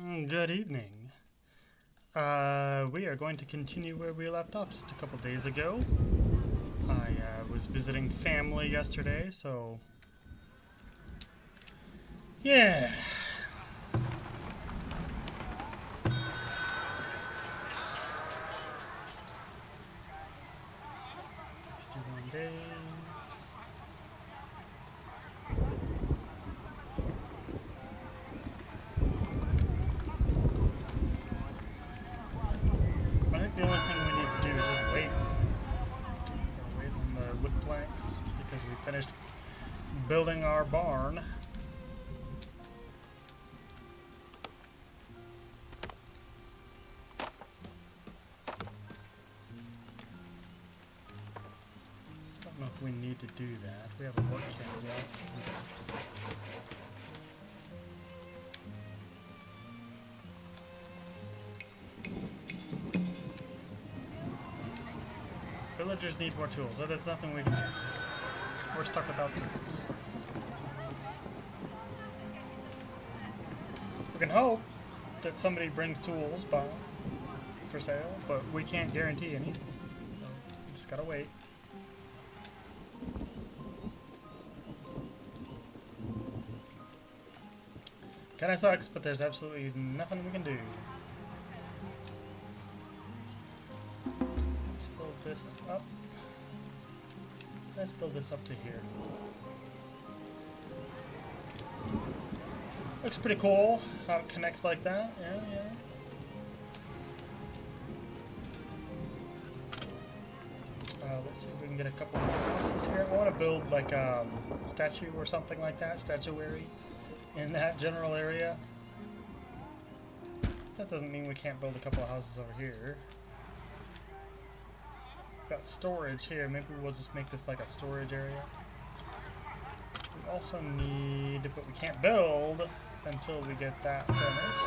Good evening. We are going to continue where we left off just a couple days ago. I was visiting family yesterday, so yeah. 61 days. I think the only thing we need to do is just wait. Wait on the wood planks because we finished building our barn. Don't know if we need to do that. We have a work camp yet. Villagers need more tools. So there's nothing we can do. We're stuck without tools. We can hope that somebody brings tools by for sale, but we can't guarantee any. So we just gotta wait. Kinda sucks, but there's absolutely nothing we can do. Let's build this up. Let's build this up to here. Looks pretty cool how it connects like that. Yeah, yeah. Let's see if we can get a couple more houses here. I want to build like a statue or something like that, statuary in that general area. That doesn't mean we can't build a couple of houses over here. Got storage here. Maybe we'll just make this like a storage area. We also need, but we can't build until we get that finished.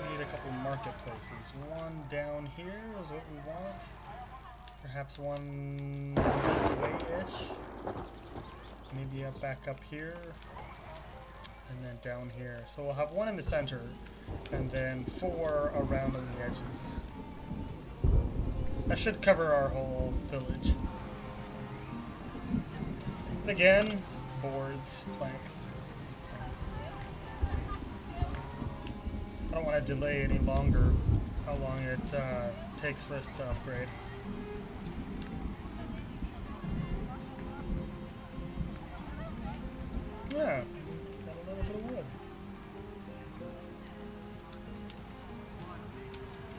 We need a couple marketplaces. One down here is what we want. Perhaps one this way-ish. Maybe back up here. And then down here. So we'll have one in the center. And then 4 around on the edges. That should cover our whole village. And again, boards, planks. I don't want to delay any longer how long it takes for us to upgrade. Yeah, got a little bit of wood.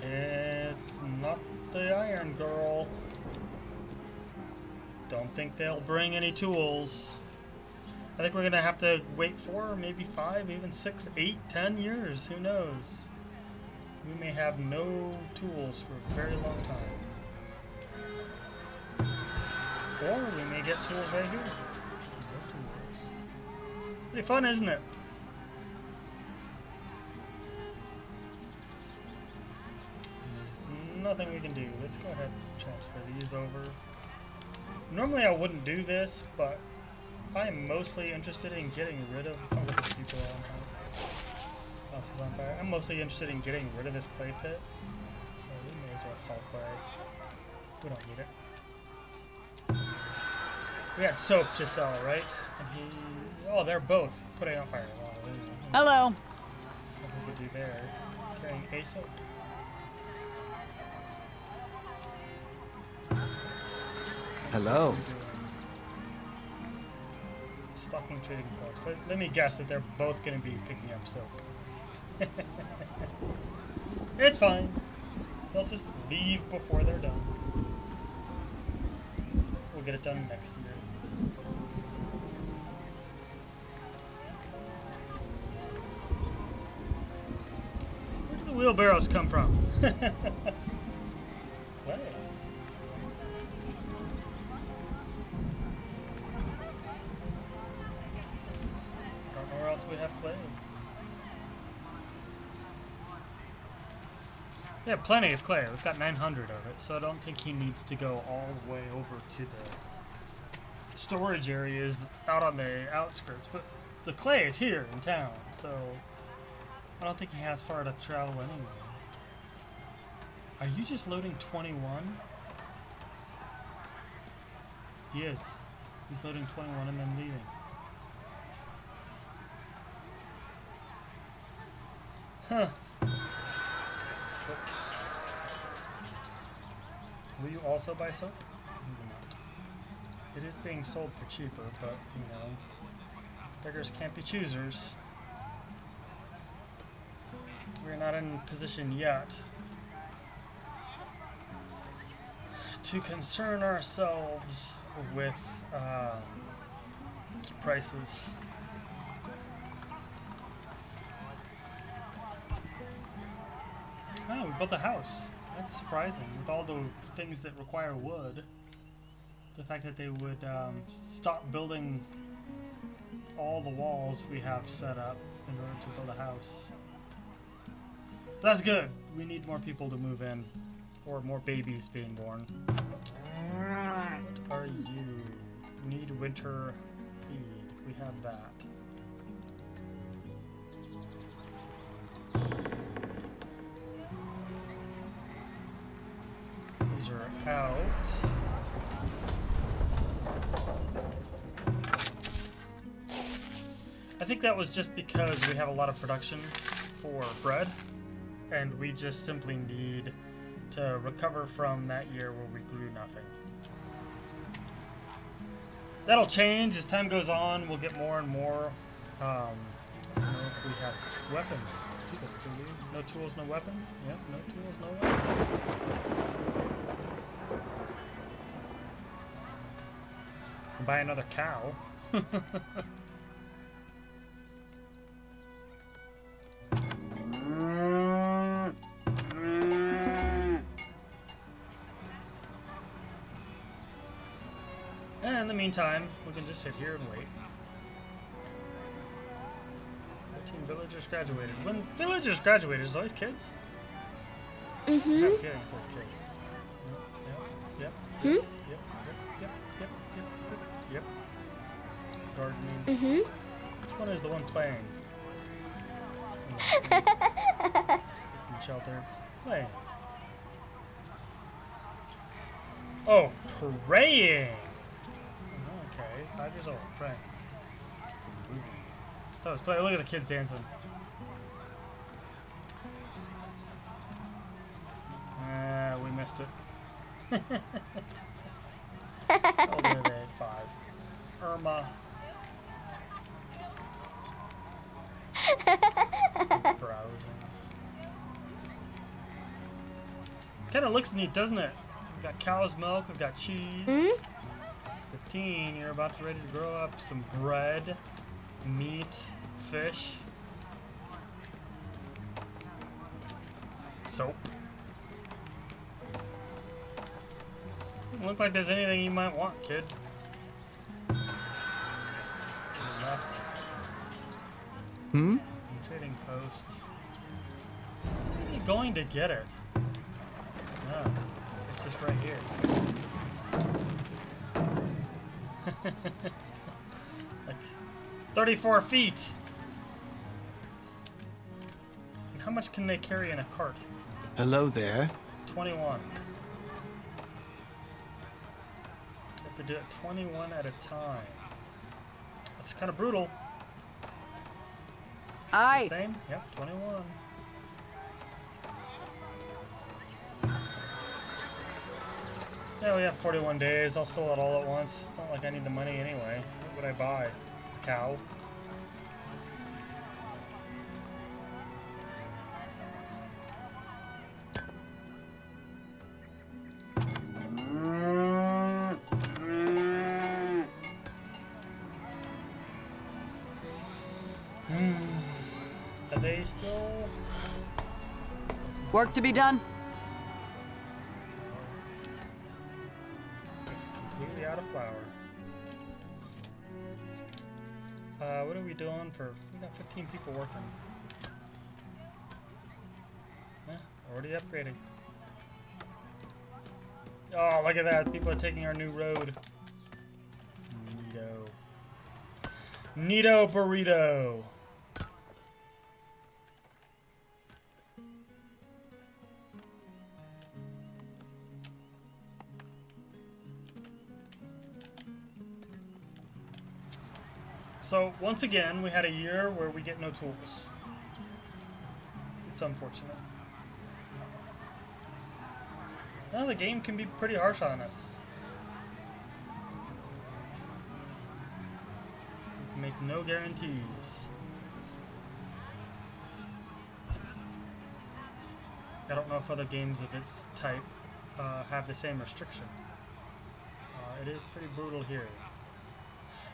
It's not the Iron Girl. Don't think they'll bring any tools. I think we're gonna have to wait 4, maybe 5, even 6, 8, 10 years. Who knows? We may have no tools for a very long time. Or we may get tools right here. No tools. Pretty fun, isn't it? Nothing we can do. Let's go ahead and transfer these over. Normally I wouldn't do this, but I am mostly interested in getting rid of people on house is on fire. I'm mostly interested in getting rid of this clay pit. So we may as well salt clay. We don't need it. We got soap to sell, right? And oh, they're both putting on fire. Wow, hello. What we could do there? Carrying a soap. Hello. Stocking trading post. Let me guess that they're both going to be picking up soap. It's fine. They'll just leave before they're done. We'll get it done next year. Where do the wheelbarrows come from? Clay. Don't know where else we have clay. Yeah, plenty of clay. We've got 900 of it, so I don't think he needs to go all the way over to the storage areas out on the outskirts. But the clay is here in town, so I don't think he has far to travel anyway. Are you just loading 21? He is. He's loading 21 and then leaving. Huh. Will you also buy soap? It is being sold for cheaper, but, you know, beggars can't be choosers. We're not in position yet to concern ourselves with prices. Oh, we built a house. That's surprising. With all the things that require wood, the fact that they would stop building all the walls we have set up in order to build a house. That's good. We need more people to move in, or more babies being born. What are you? Need winter feed. We have that. These are out. I think that was just because we have a lot of production for bread, and we just simply need to recover from that year where we grew nothing. That'll change as time goes on. We'll get more and more. You know, if we have weapons. People, no tools, no weapons? Yep, no tools, no weapons. Buy another cow. And in the meantime, we can just sit here and wait. 13 villagers graduated. When villagers graduated, there's always kids. I have a feeling it's always kids. Yep. Yep. Gardening. Which one is the one playing? Shelter. Playing. Oh, praying! Okay, 5 years old, praying. That was playing. Look at the kids dancing. We missed it. How old are they? 5. Irma. Browsing. Kind of looks neat, doesn't it? We've got cow's milk, we've got cheese. 15, you're about to ready to grow up some bread, meat, fish, soap. Doesn't look like there's anything you might want, kid. Left. Trading post. Where are you going to get it? No, it's just right here. Like 34 feet. And how much can they carry in a cart? Hello there. 21. You have to do it 21 at a time. That's kind of brutal. Aye. Same? Yep, 21. Yeah, we have 41 days. I'll sell it all at once. It's not like I need the money anyway. What would I buy? A cow? Are they still... Work to be done? Completely out of flour. What are we doing for... We got 15 people working. Already upgrading. Oh, look at that. People are taking our new road. Neato. Neato burrito. So once again, we had a year where we get no tools. It's unfortunate. Well, the game can be pretty harsh on us. We can make no guarantees. I don't know if other games of its type have the same restriction. It is pretty brutal here.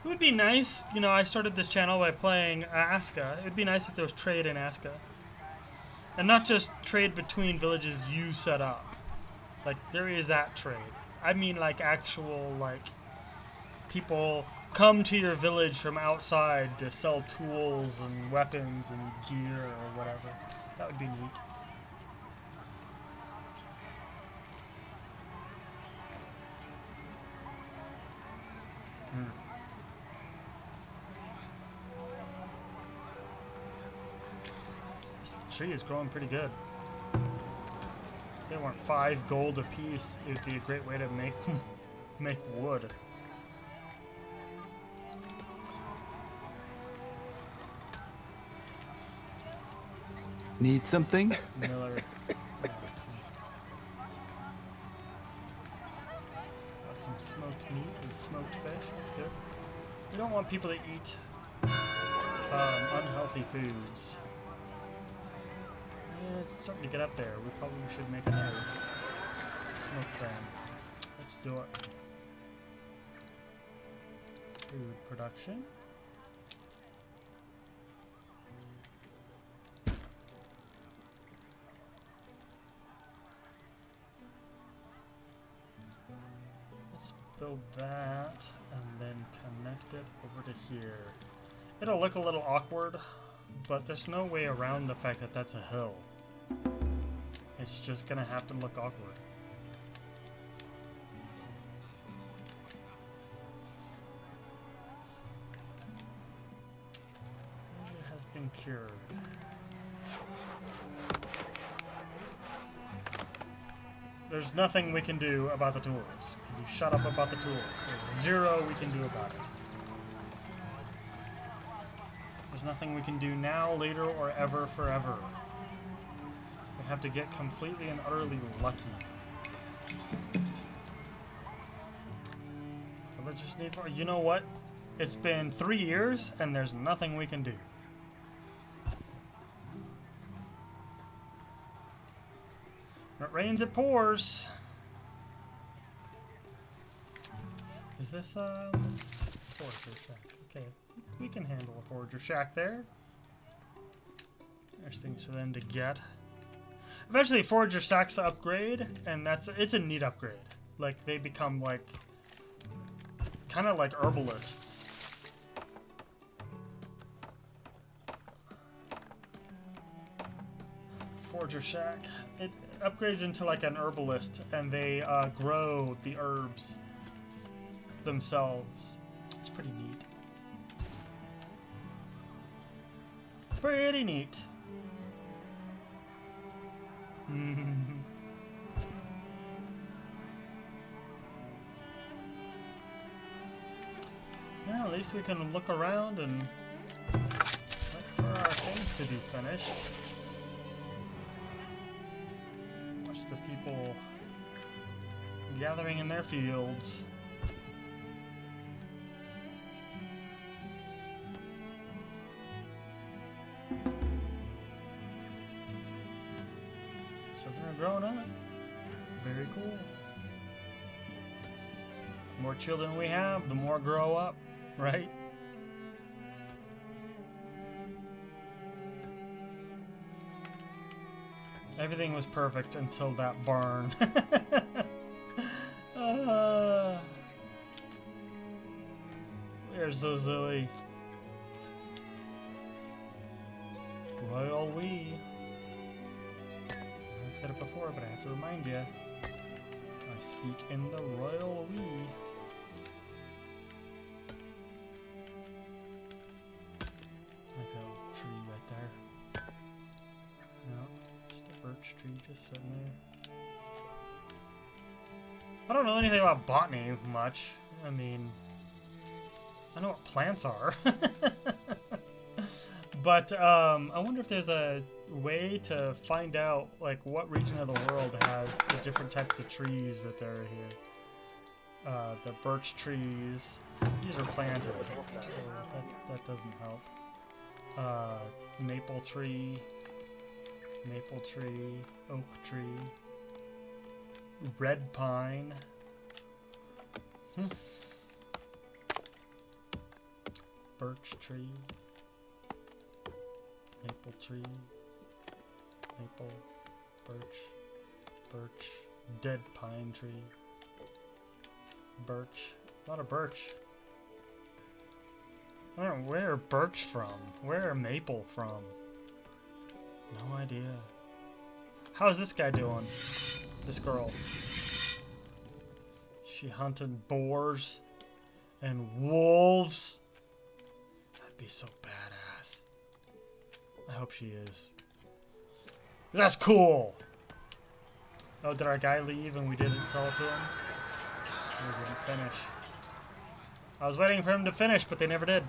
It would be nice, you know, I started this channel by playing Aska. It would be nice if there was trade in Aska. And not just trade between villages you set up. Like, there is that trade. I mean, like, actual, like, people come to your village from outside to sell tools and weapons and gear or whatever. That would be neat. This tree is growing pretty good. If they weren't 5 gold apiece, it would be a great way to make make wood. Need something? Miller. Got some smoked meat and smoked fish. That's good. We don't want people to eat unhealthy foods. Yeah, it's starting to get up there. We probably should make another smoke fan. Let's do it. Food production. Let's build that and then connect it over to here. It'll look a little awkward, but there's no way around the fact that that's a hill. It's just gonna have to look awkward. It has been cured. There's nothing we can do about the tools. Can you shut up about the tools? There's 0 we can do about it. There's nothing we can do now, later, or ever, forever. We have to get completely and utterly lucky. Let's just need more. You know what? It's been 3 years, and there's nothing we can do. When it rains, it pours. Is this forager shack? Okay, we can handle a forager shack there. There's things for them to get. Eventually, forager shacks upgrade, and it's a neat upgrade. Like, they become like kind of like herbalists. Forager shack. It upgrades into like an herbalist, and they grow the herbs themselves. It's pretty neat. Pretty neat. Yeah, at least we can look around and look for our things to be finished. Watch the people gathering in their fields. Children are growing up. Very cool. The more children we have, the more grow up, right? Everything was perfect until that barn. Where's Lily? Royal we. I've said it before, but I have to remind you. I speak in the royal we. Like a little tree right there. No, just a birch tree just sitting there. I don't know anything about botany much. I mean, I know what plants are. But I wonder if there's a way to find out like what region of the world has the different types of trees that there are here. The birch trees, these are planted, so that doesn't help. Maple tree, oak tree, red pine. Birch tree, maple tree, maple, birch, dead pine tree, birch, a lot of birch. Where are birch from? Where are maple from? No idea. How's this guy doing? This girl. She hunted boars and wolves. That'd be so badass. I hope she is. That's cool! Oh, did our guy leave and we didn't sell it to him? We didn't finish. I was waiting for him to finish, but they never did.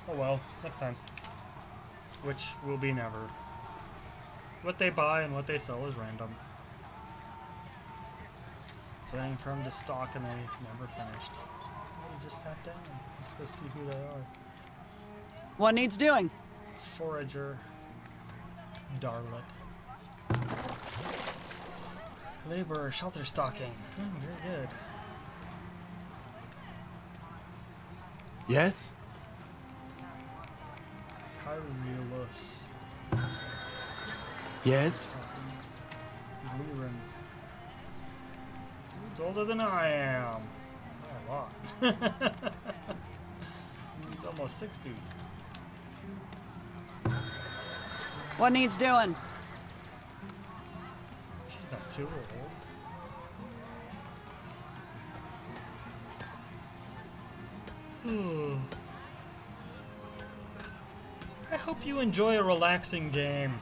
Oh well, next time. Which will be never. What they buy and what they sell is random. So waiting for him to stock and they never finished. Oh, he just sat down. Let's go see who they are. What needs doing? Forager. Darlet. Laborer, shelter stocking. Very good. Yes? Kyrillus. Yes? Liren. He's older than I am. Not a lot. He's almost 60. What needs doing? She's not too old. I hope you enjoy a relaxing game.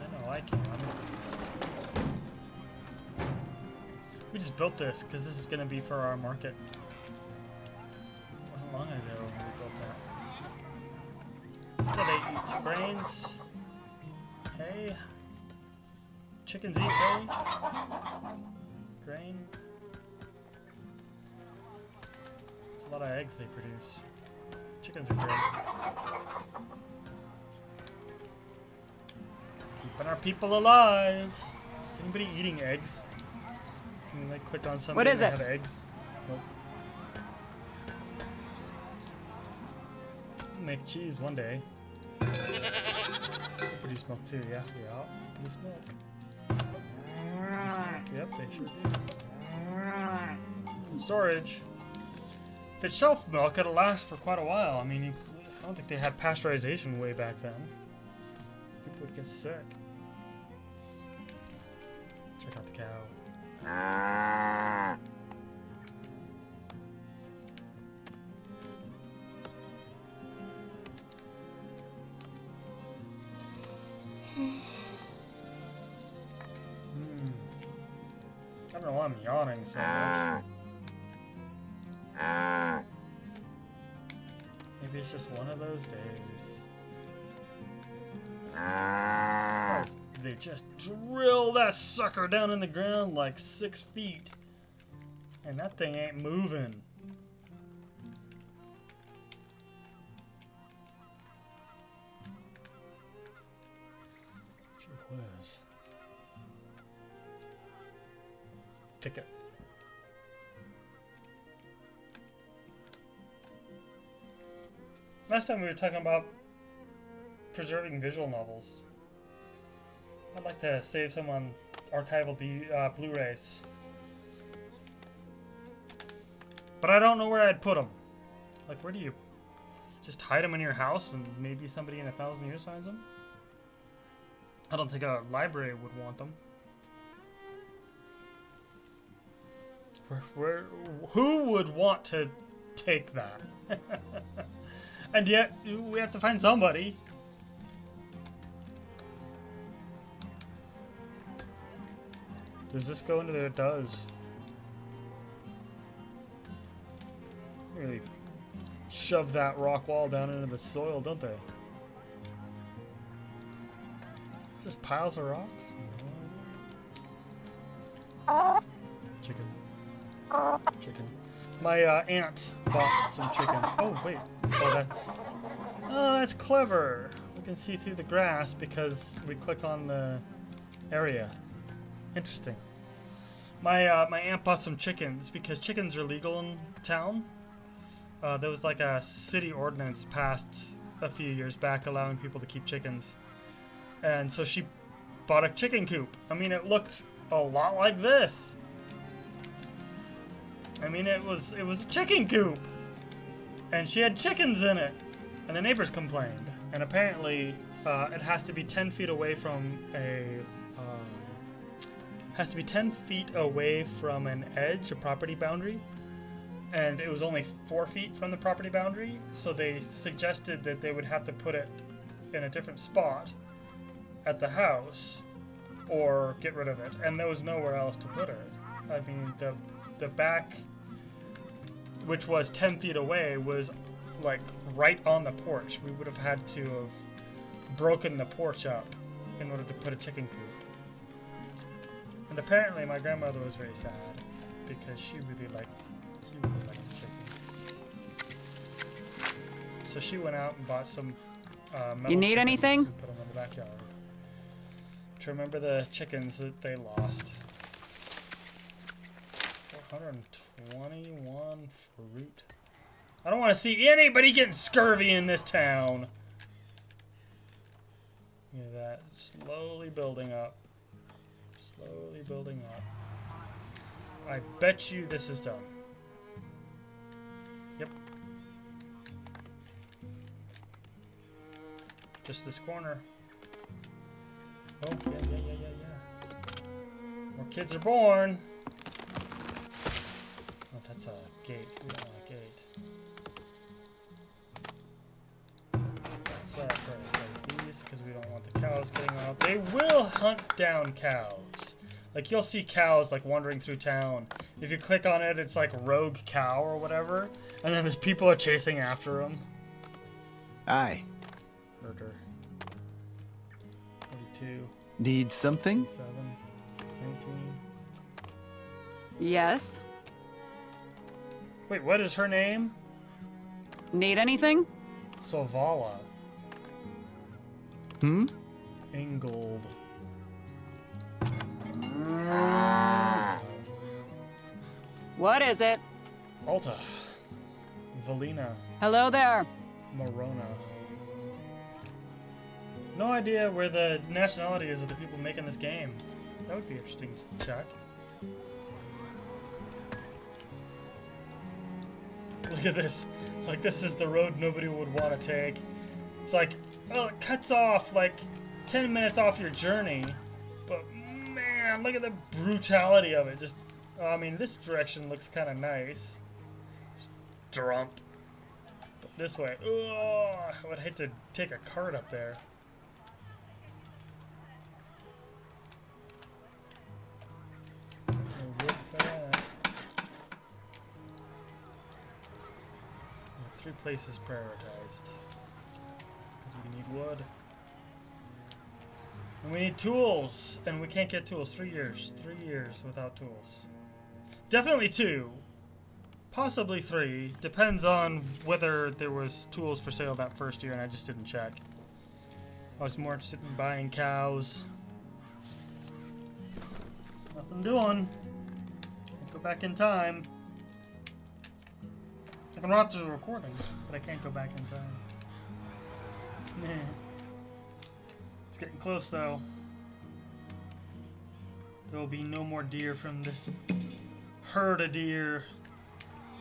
I know I can. We just built this because this is going to be for our market. It wasn't long ago when we built that. What do they eat? Grains? Hay? Chickens eat hay? Grain? It's a lot of eggs they produce. Chickens are great. Keeping our people alive. Is anybody eating eggs? Can they click on something What is that it? have eggs? Nope. Make cheese one day. They produce milk too, yeah. Yeah, produce milk. Produce milk. Yep, they sure do. In storage. If it's shelf milk, it'll last for quite a while. I mean, I don't think they had pasteurization way back then. People would get sick. Check out the cow. I don't know why I'm yawning so much. Maybe it's just one of those days. Oh, they just drill that sucker down in the ground like 6 feet. And that thing ain't moving. Gee whiz. Ticket. Last time we were talking about preserving visual novels. I'd like to save some on archival Blu-rays. But I don't know where I'd put them. Like, where do you just hide them in your house and maybe somebody in 1,000 years finds them? I don't think a library would want them. Who would want to take that? And yet, we have to find somebody. Does this go into there? It does. shove that rock wall down into the soil, don't they? It's just piles of rocks. Chicken. Chicken. My aunt bought some chickens. Oh wait. Oh, that's clever. We can see through the grass because we click on the area. Interesting. My aunt bought some chickens because chickens are legal in town. There was like a city ordinance passed a few years back allowing people to keep chickens. And so she bought a chicken coop. I mean, it looked a lot like this. I mean, it was a chicken coop. And she had chickens in it. And the neighbors complained. And apparently, it has to be 10 feet away from an edge, a property boundary. And it was only 4 feet from the property boundary. So they suggested that they would have to put it in a different spot at the house or get rid of it. And there was nowhere else to put it. I mean, the back, which was 10 feet away, was like right on the porch. We would have had to have broken the porch up in order to put a chicken coop. And apparently my grandmother was very sad because she really liked chickens. So she went out and bought some metal You need chickens anything? and put them in the backyard. To remember the chickens that they lost. 421 fruit. I don't want to see anybody getting scurvy in this town. Look at that. Slowly building up. Slowly building up. I bet you this is done. Yep. Just this corner. Oh, yeah. More kids are born. Oh, that's a gate. We don't want a gate. That's that. Replace these because we don't want the cows getting out. They will hunt down cows. Like, you'll see cows, like, wandering through town. If you click on it, it's like rogue cow or whatever. And then there's people are chasing after them. Aye. Herder. 42. Need something? 7. 19. Yes. Wait, what is her name? Need anything? Sovala. Hmm? Ingold. What is it? Alta. Valina. Hello there. Morona. No idea where the nationality is of the people making this game. That would be interesting to check. Look at this. Like, this is the road nobody would want to take. It's like, oh, it cuts off like 10 minutes off your journey. But man, look at the brutality of it. Just, I mean, this direction looks kind of nice. Just drump. But this way, oh, I would hate to take a cart up there. No wood for that. 3 places prioritized. Because we need wood. And we need tools! And we can't get tools. 3 years. 3 years without tools. Definitely 2. Possibly 3. Depends on whether there was tools for sale that first year and I just didn't check. I was more interested in buying cows. Nothing doing. Can't go back in time. I can watch the recording, but I can't go back in time. Nah. It's getting close though. There will be no more deer from this herd of deer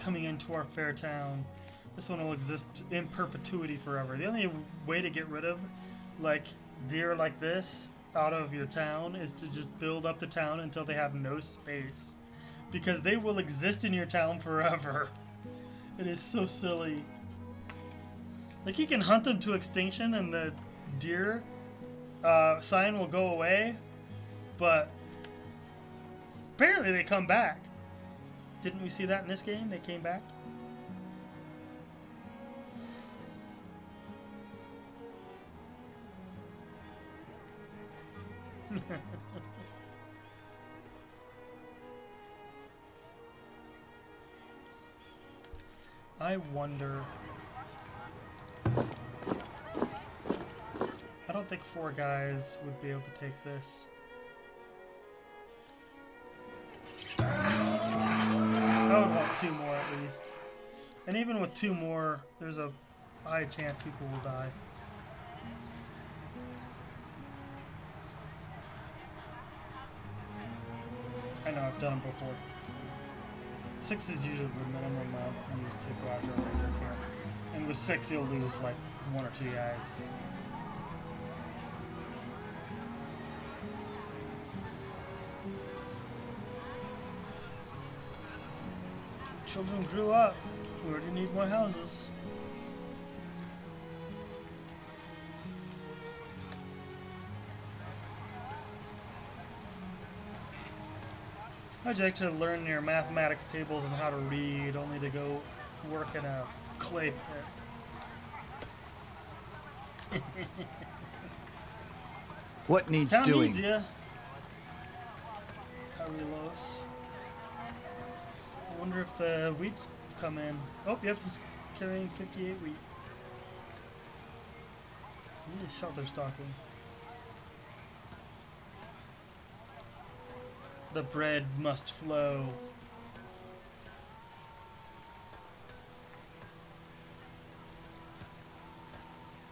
coming into our fair town. This one will exist in perpetuity forever. The only way to get rid of like deer like this out of your town is to just build up the town until they have no space. Because they will exist in your town forever. It is so silly. Like, you can hunt them to extinction and the deer sign will go away, but apparently they come back. Didn't we see that in this game? They came back. I wonder. I don't think 4 guys would be able to take this. I would want 2 more at least. And even with 2 more, there's a high chance people will die. I know, I've done them before. 6 is usually the minimum I'll use to go after a regular camp. And with 6, you'll lose like 1 or 2 guys. Children grew up. We already need more houses. How'd you actually learn your mathematics tables and how to read, only to go work in a clay pit? What needs Town doing? needs ya. Carlos. I wonder if the wheat's come in. Oh, yep, he's carrying 58 wheat. He is shelter stocking. The bread must flow.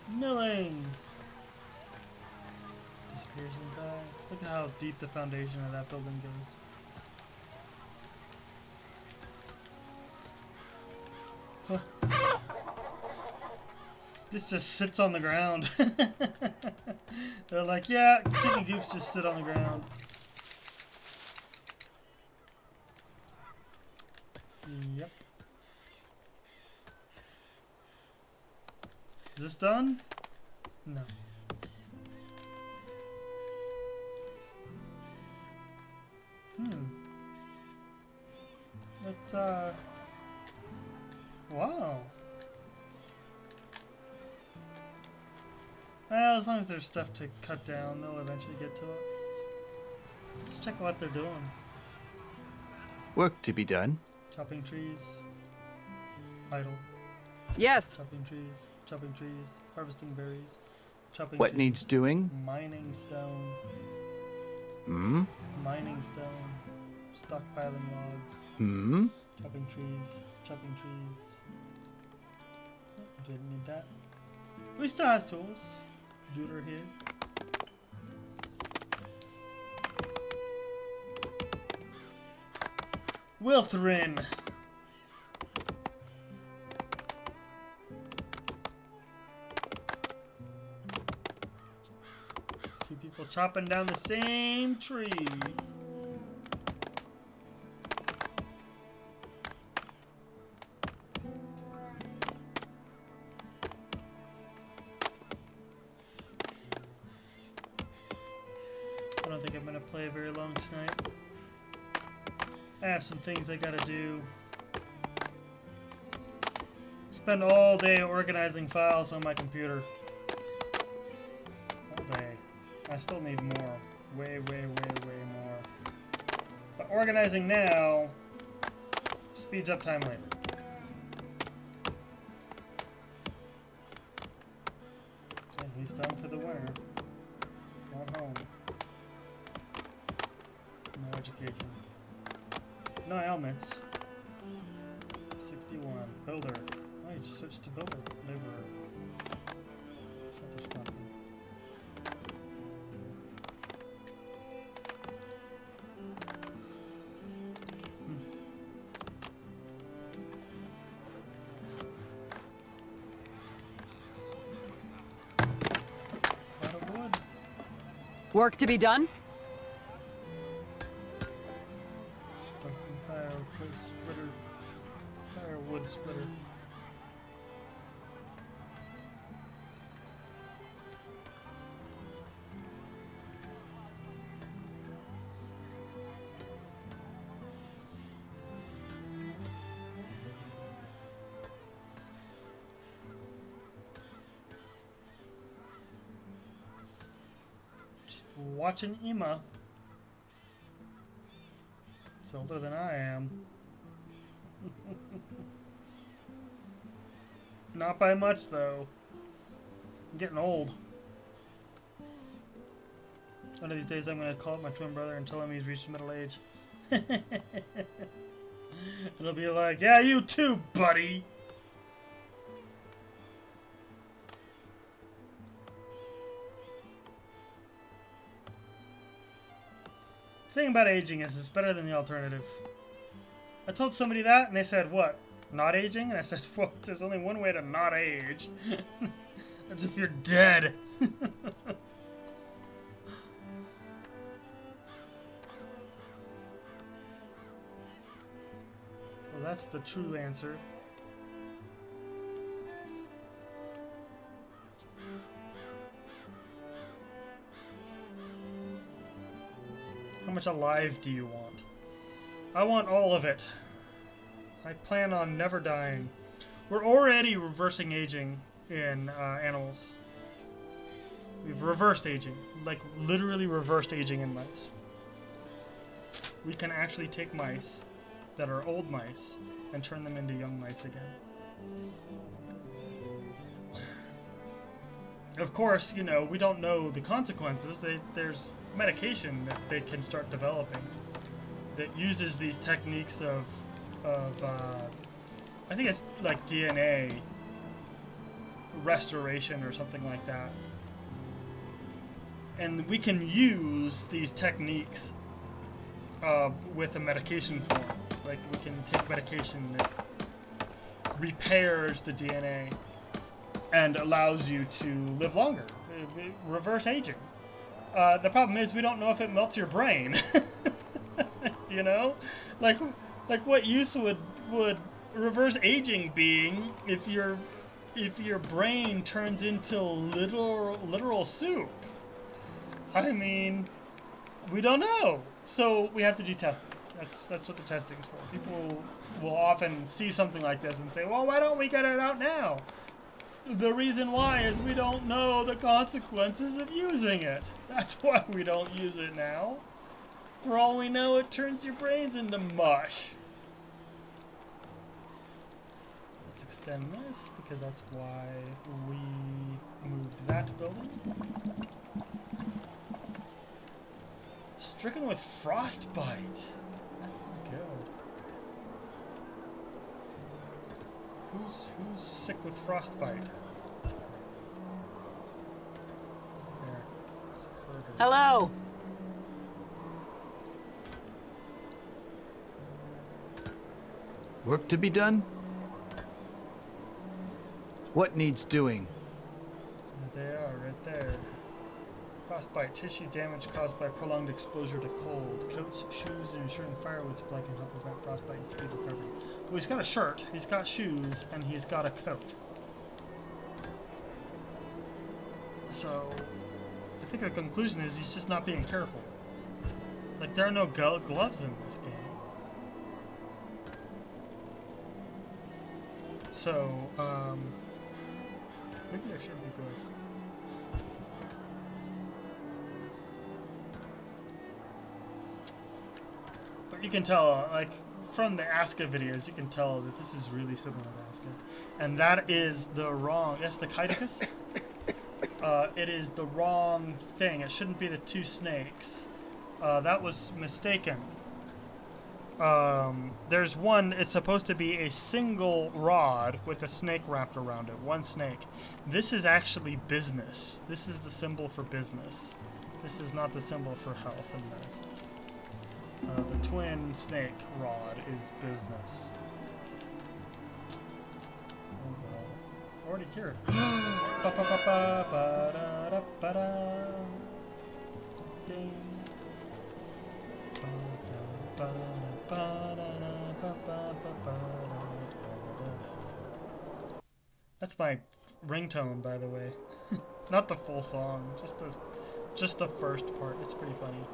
Milling! Disappears inside. Look at how deep the foundation of that building goes. Huh. This just sits on the ground. They're like, yeah, chicken coops just sit on the ground. Yep. Is this done? No. Let's, wow. Well, as long as there's stuff to cut down, they'll eventually get to it. Let's check what they're doing. Work to be done. Chopping trees. Idle. Yes. Chopping trees, harvesting berries, chopping What trees, needs doing? mining stone, Hmm? mining stone, stockpiling logs, Hmm? chopping trees. Didn't need that. We still has tools. Dooter here. Wilthrin. Two people chopping down the same tree. I don't think I'm gonna play very long tonight. I have some things I gotta do. Spend all day organizing files on my computer. All day. I still need more. Way more. But organizing now speeds up time later. So he's done for the winter. Going home. No education. No helmets. 61. Builder. Oh, he switched to builder. Laborer. Shelter stocking. Lot of wood. Work to be done? Stocking fireplace splitter. Firewood splitter. watching Emma. It's older than I am. Not by much, though. I'm getting old. One of these days I'm going to call up my twin brother and tell him he's reached middle age. It'll be like, yeah, you too, buddy! The thing about aging is it's better than the alternative. I told somebody that and they said, what? Not aging? And I said, well, there's only one way to not age. That's if you're dead. So that's the true answer. How much alive do you want? I want all of it. I plan on never dying. We're already reversing aging in animals. We've reversed aging. Like, literally reversed aging in mice. We can actually take mice that are old mice and turn them into young mice again. Of course, you know, we don't know the consequences. There's medication that they can start developing that uses these techniques of I think it's like DNA restoration or something like that. And we can use these techniques with a medication form. Like, we can take medication that repairs the DNA and allows you to live longer. Reverse aging. The problem is we don't know if it melts your brain. You know? Like what use would reverse aging being if your brain turns into literal soup? I mean, we don't know. So we have to do testing. That's what the testing is for. People will often see something like this and say, well, why don't we get it out now? The reason why is we don't know the consequences of using it. That's why we don't use it now. For all we know, it turns your brains into mush. Let's extend this, because that's why we moved that building. Stricken with frostbite. That's not good. Who's sick with frostbite? There. Hello. Work to be done? What needs doing? There they are, right there. Frostbite, tissue damage caused by prolonged exposure to cold. Coats, shoes, and ensuring firewood supply can help prevent frostbite and speed recovery. Well, he's got a shirt, he's got shoes, and he's got a coat. So, I think the conclusion is he's just not being careful. Like, there are no gloves in this game. So, maybe there should be gloves. But you can tell, like, from the Aska videos, you can tell that this is really similar to Aska. And that is the wrong, that's the Kyticus. It is the wrong thing. It shouldn't be the two snakes. That was mistaken. There's one, it's supposed to be a single rod with a snake wrapped around it. One snake. This is actually business. This is the symbol for business. This is not the symbol for health and medicine. The twin snake rod is business. Oh well. Already cured. Game. That's my ringtone, by the way. Not the full song, just the first part. It's pretty funny.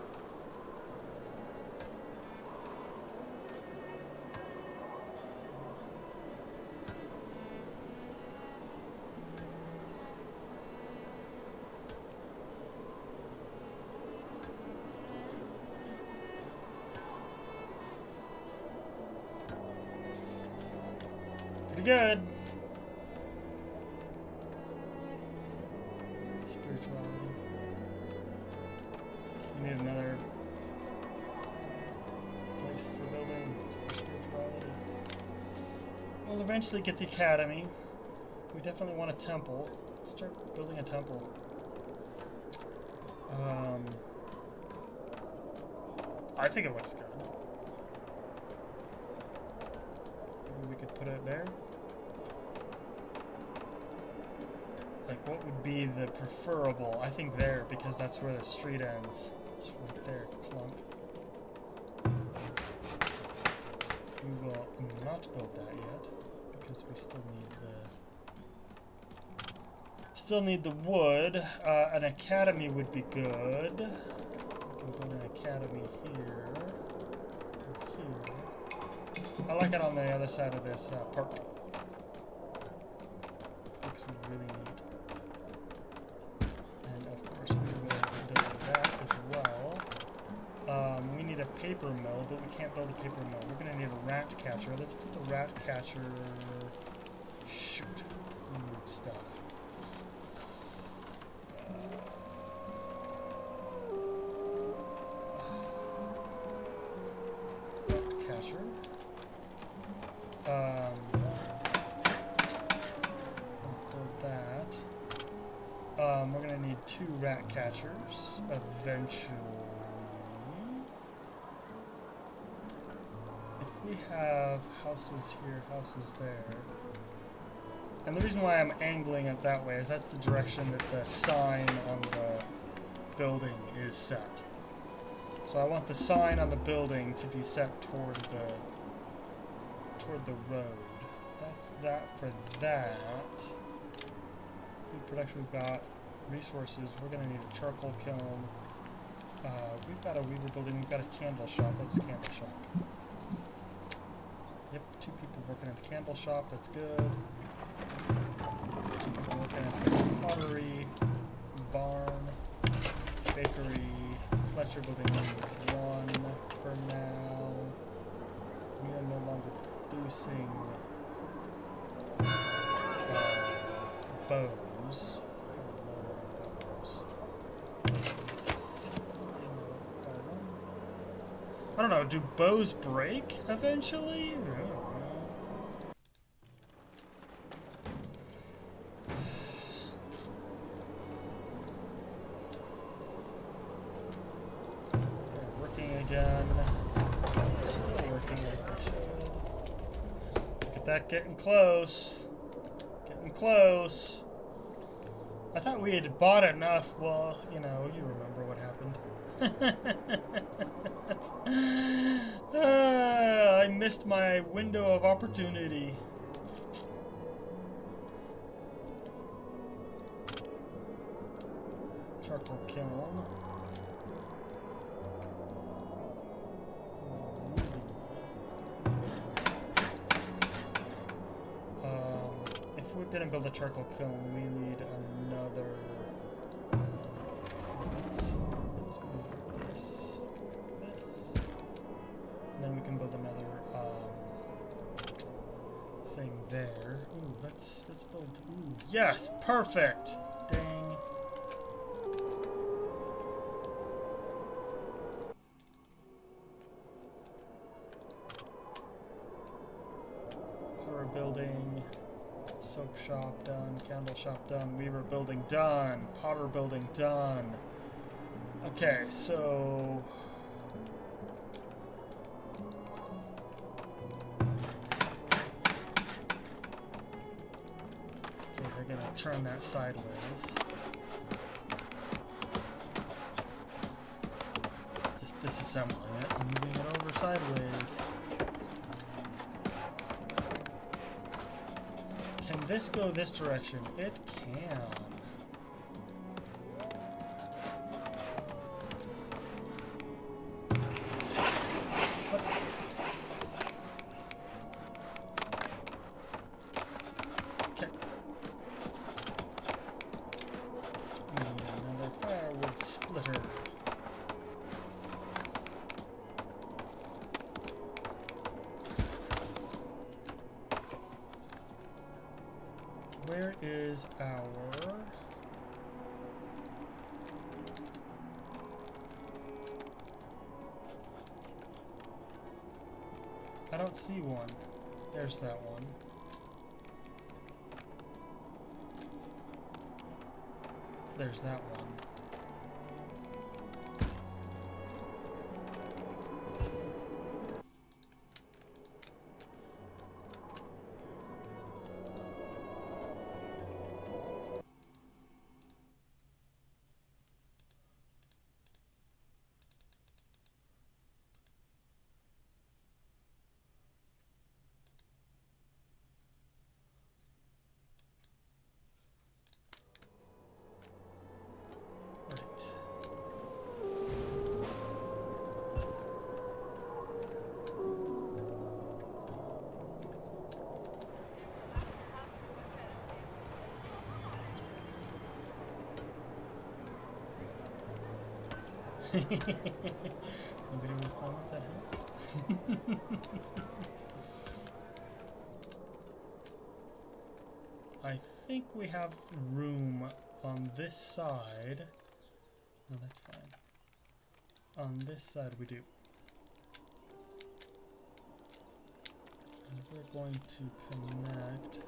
good. Spirituality. We need another place for building spirituality. We'll eventually get the academy. We definitely want a temple. Let's start building a temple. I think it looks good. Maybe we could put it there. Like, what would be the preferable? I think there, because that's where the street ends. It's right there, clunk. We will not build that yet, because we still need the wood. An academy would be good. We can build an academy here. Here. I like it on the other side of this park. Looks really neat. And of course we will build that as well. We need a paper mill, but we can't build a paper mill. We're gonna need a rat catcher. Let's put the rat catcher. Shoot. We need stuff. We're gonna need 2 rat catchers eventually. If we have houses here, houses there. And the reason why I'm angling it that way is that's the direction that the sign on the building is set. So I want the sign on the building to be set toward the road. That's that for that. Food production we've got. Resources, we're going to need a charcoal kiln. We've got a weaver building, we've got a candle shop. That's the candle shop. Yep, 2 people working at the candle shop, that's good. 2 people working at the pottery, barn, bakery, Fletcher building 1 for now. We are no longer producing bows. I don't know, do bows break eventually? I don't know. They're working again. Still working as they should. Look at that, getting close. Getting close. I thought we had bought enough. Well, you know, you remember what happened. I missed my window of opportunity. Charcoal kiln. If we're gonna build a charcoal kiln, we need another. Let's move this. Then we can build another thing there. Ooh, let's build. Ooh, yes, perfect. Dang. Power building, soap shop done, candle shop done, weaver building done, potter building done. Okay, so. We're gonna turn that sideways. Just disassembling it and moving it over sideways. Can this go this direction? It can. is our... I don't see one. There's that one. There's that one. Nobody will comment that help. I think we have room on this side. No, that's fine. On this side we do. And we're going to connect.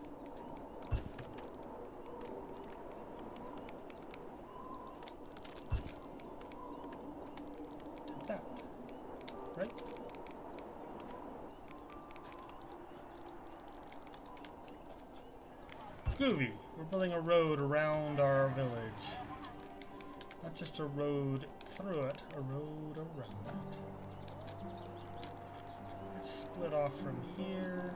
That, right? Groovy. We're building a road around our village. Not just a road through it, a road around it. Let's split off from here.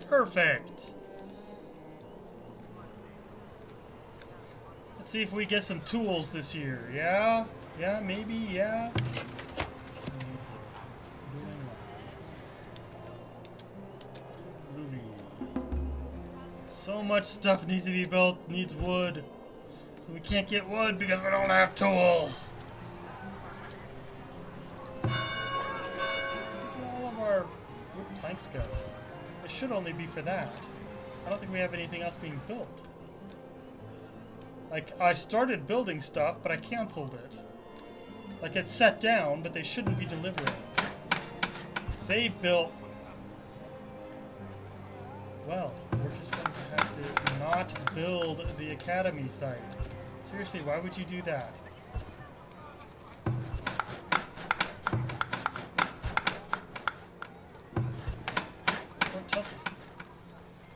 Perfect. Let's see if we get some tools this year. Yeah? Yeah, maybe, yeah. Ruby. So much stuff needs to be built, needs wood. We can't get wood because we don't have tools. Look at all of our wood planks go. It should only be for that. I don't think we have anything else being built. Like, I started building stuff, but I canceled it. Like, it's set down, but they shouldn't be delivering. They built... Well, we're just going to have to not build the academy site. Seriously, why would you do that?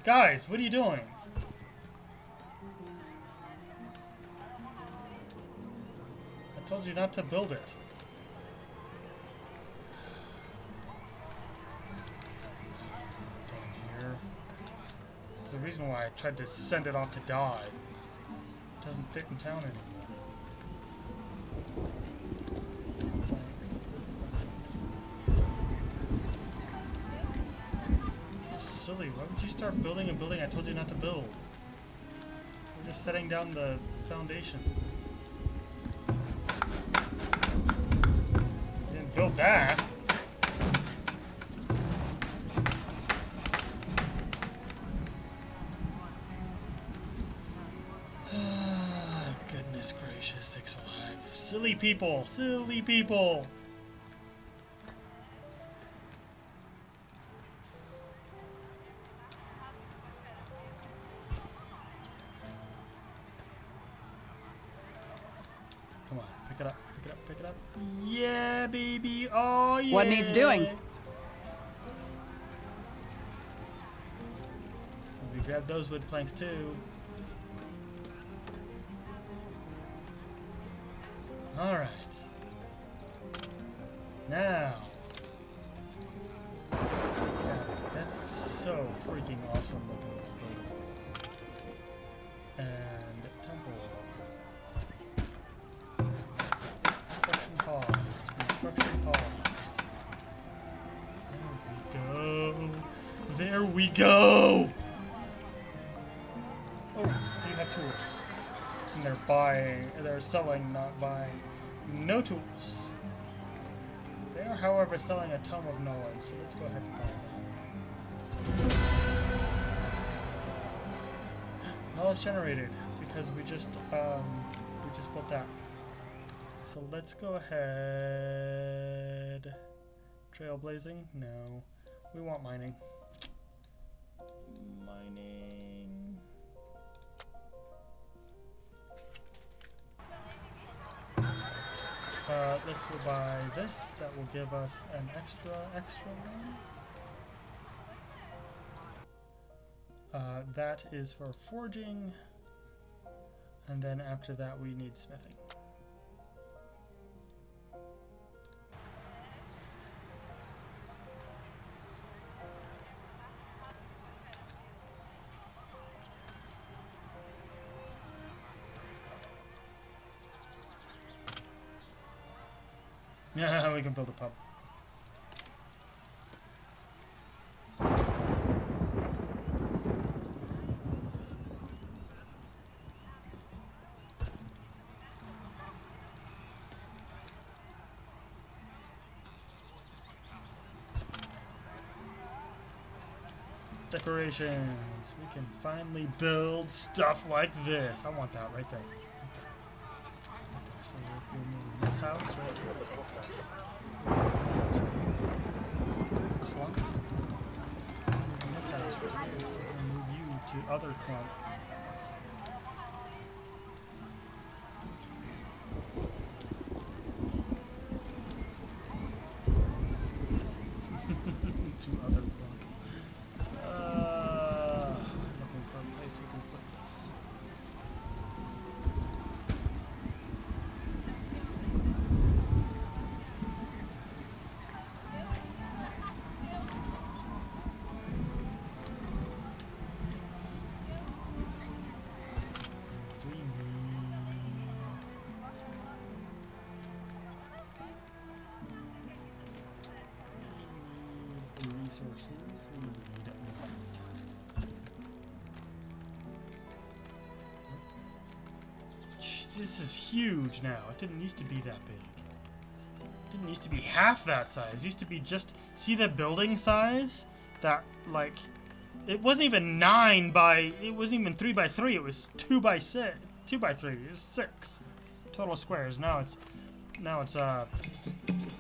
Guys, what are you doing? I told you not to build it. Down here. There's a reason why I tried to send it off to die. It doesn't fit in town anymore. Silly. Why would you start building a building I told you not to build? We're just setting down the foundation. You didn't build that. Goodness gracious, sakes alive. Silly people. Silly people. Come on, pick it up, pick it up, pick it up. Yeah, baby. Oh, yeah. What needs doing? We grab those wood planks too. All right. Now. Yeah, that's so freaking awesome looking this building. And we go! Oh, do you have tools? And they're selling, not buying. No tools. They are, however, selling a tome of knowledge, so let's go ahead and buy that. Knowledge generated, because we just built that. So let's go ahead. Trailblazing? No. We want mining. Mining. Let's go buy this. That will give us an extra one. That is for forging. And then after that we need smithing. Yeah, we can build a pub. Decorations. We can finally build stuff like this. I want that right there. So we'll move this house right here. This house right here. Clump. And this house right here. We'll move you to other clump. To other clump. Looking for a place we can put this. Resources. We need it. This is huge now. It didn't used to be that big. It didn't used to be half that size. It used to be just, see the building size? That, like, it wasn't even 9 by, it wasn't even 3 by 3. It was 2 by 6, 2 by 3. It was 6 total squares. Now it's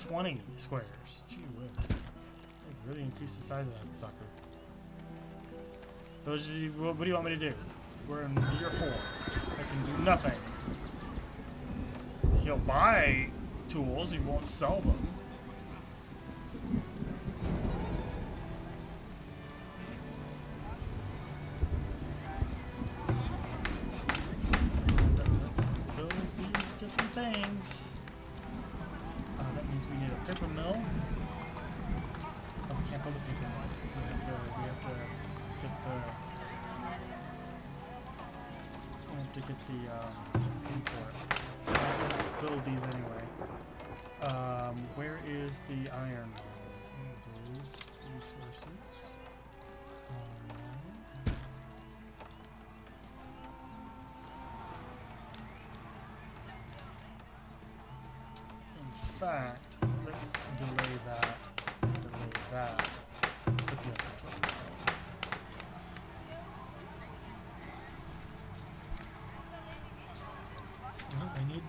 20 squares. Gee whiz. Really increase the size of that sucker. What do you want me to do? We're in year 4. I can do nothing. He'll buy tools, he won't sell them. Let's build these different things. That means we need a paper mill. Can't build a paper mill. We have to get the thing for it. Build these anyway. Where is the iron? Those resources. In fact, let's delay that. That. I need.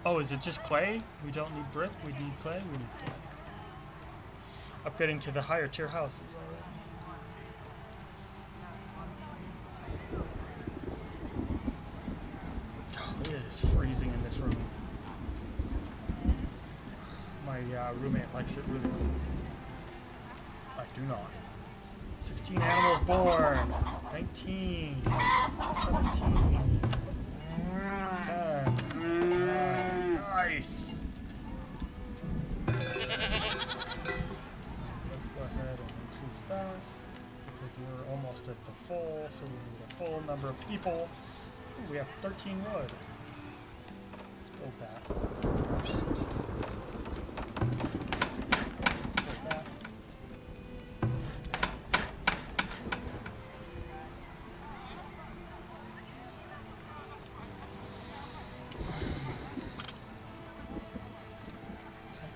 Oh, is it just clay? We don't need brick. We need clay. We need clay. Upgrading to the higher tier houses already. It is freezing in this room. My roommate likes it really well. I do not. 16 animals born. 19. 17. 10. Nice. Let's go ahead and increase that because we're almost at the full, so we need a full number of people. Ooh, we have 13 wood. Let's build that first.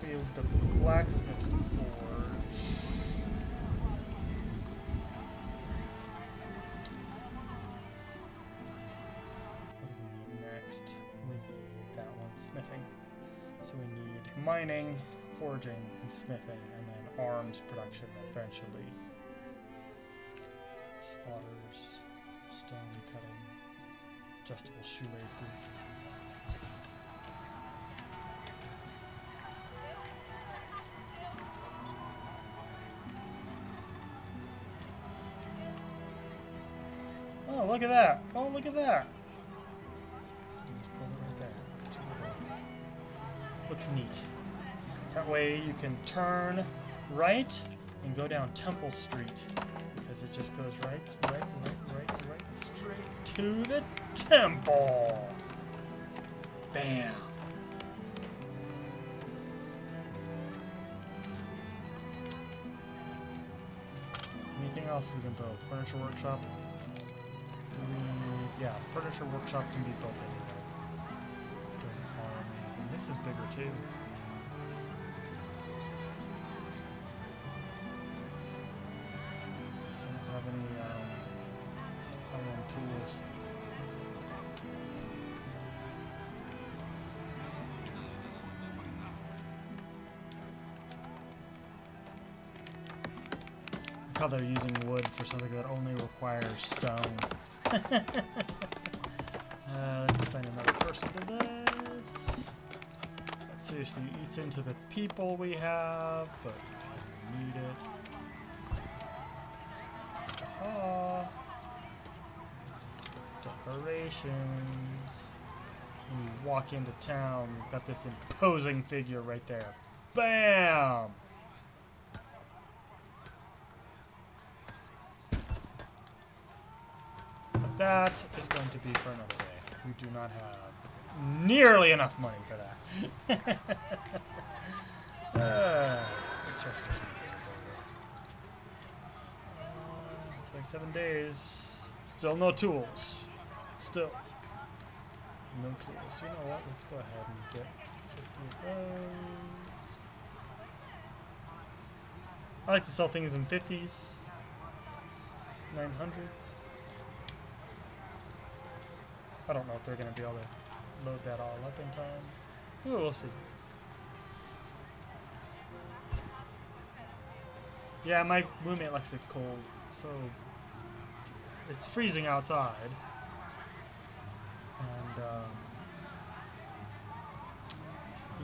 build the blacksmith forge. What do we need next? We need that one, smithing. So we need mining, forging, and smithing, and then arms production eventually. Spotters, stone cutting, adjustable shoelaces. Oh, look at that! Oh, look at that! Just pull it right there. Looks neat. That way you can turn right and go down Temple Street. Because it just goes right straight to the temple. Bam. Anything else we can build? Furniture workshop? Yeah, furniture workshop can be built anywhere. Doesn't harm anything. This is bigger too. Have any high-end tools. Look how they're using wood for something that only requires stone. Let's assign another person to this. That seriously eats into the people we have, but we need it. Decorations. When you walk into town, you've got this imposing figure right there. Bam! But that is going to be for another day. We do not have nearly enough money for that. Let's try for some 27 days. Still no tools. Still no tools. You know what? Let's go ahead and get 50 of those. I like to sell things in 50s, 900s. I don't know if they're going to be able to load that all up in time. Ooh, we'll see. Yeah, my roommate likes it cold, so it's freezing outside. And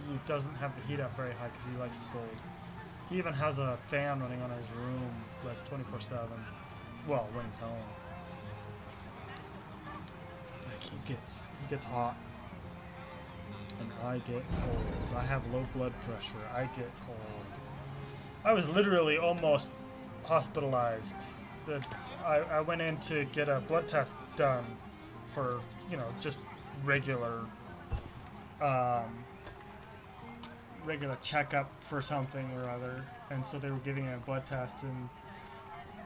he doesn't have the heat up very high because he likes the cold. He even has a fan running on his room like 24/7. Well, when he's home. Like he gets hot. And I get cold. I have low blood pressure. I get cold. I was literally almost hospitalized. I went in to get a blood test done for, you know, just regular regular checkup for something or other. And so they were giving me a blood test, and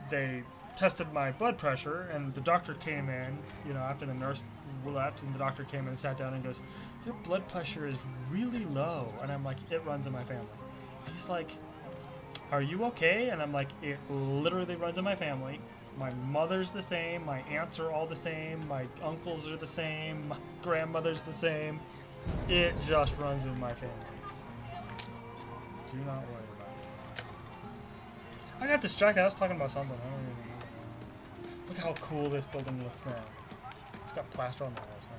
they tested my blood pressure, and the doctor came in, you know, after the nurse left, and the doctor came in and sat down and goes, "Your blood pressure is really low." And I'm like, "It runs in my family." He's like, "Are you okay?" And I'm like, "It literally runs in my family. My mother's the same, my aunts are all the same, my uncles are the same, my grandmother's the same. It just runs in my family. Do not worry about it." I got distracted. I was talking about something. I don't even know. Look how cool this building looks now. It's got plaster on the walls now.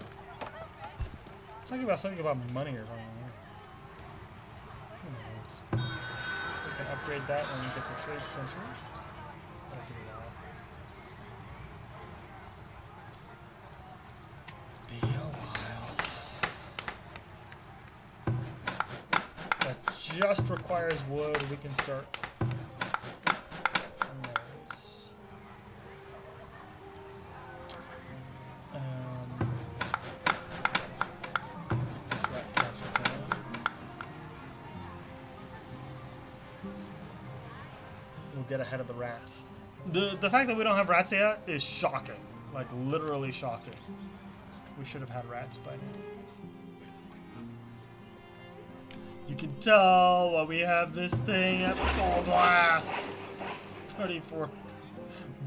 It's talking about something about money or something. Who knows? We can upgrade that when we get the trade center. That'll be a while. That just requires wood. We can start on those. This rat catcher thing. We'll get ahead of the rats. The fact that we don't have rats yet is shocking. Like, literally shocking. We should have had rats by now. You can tell while we have this thing at full blast. 34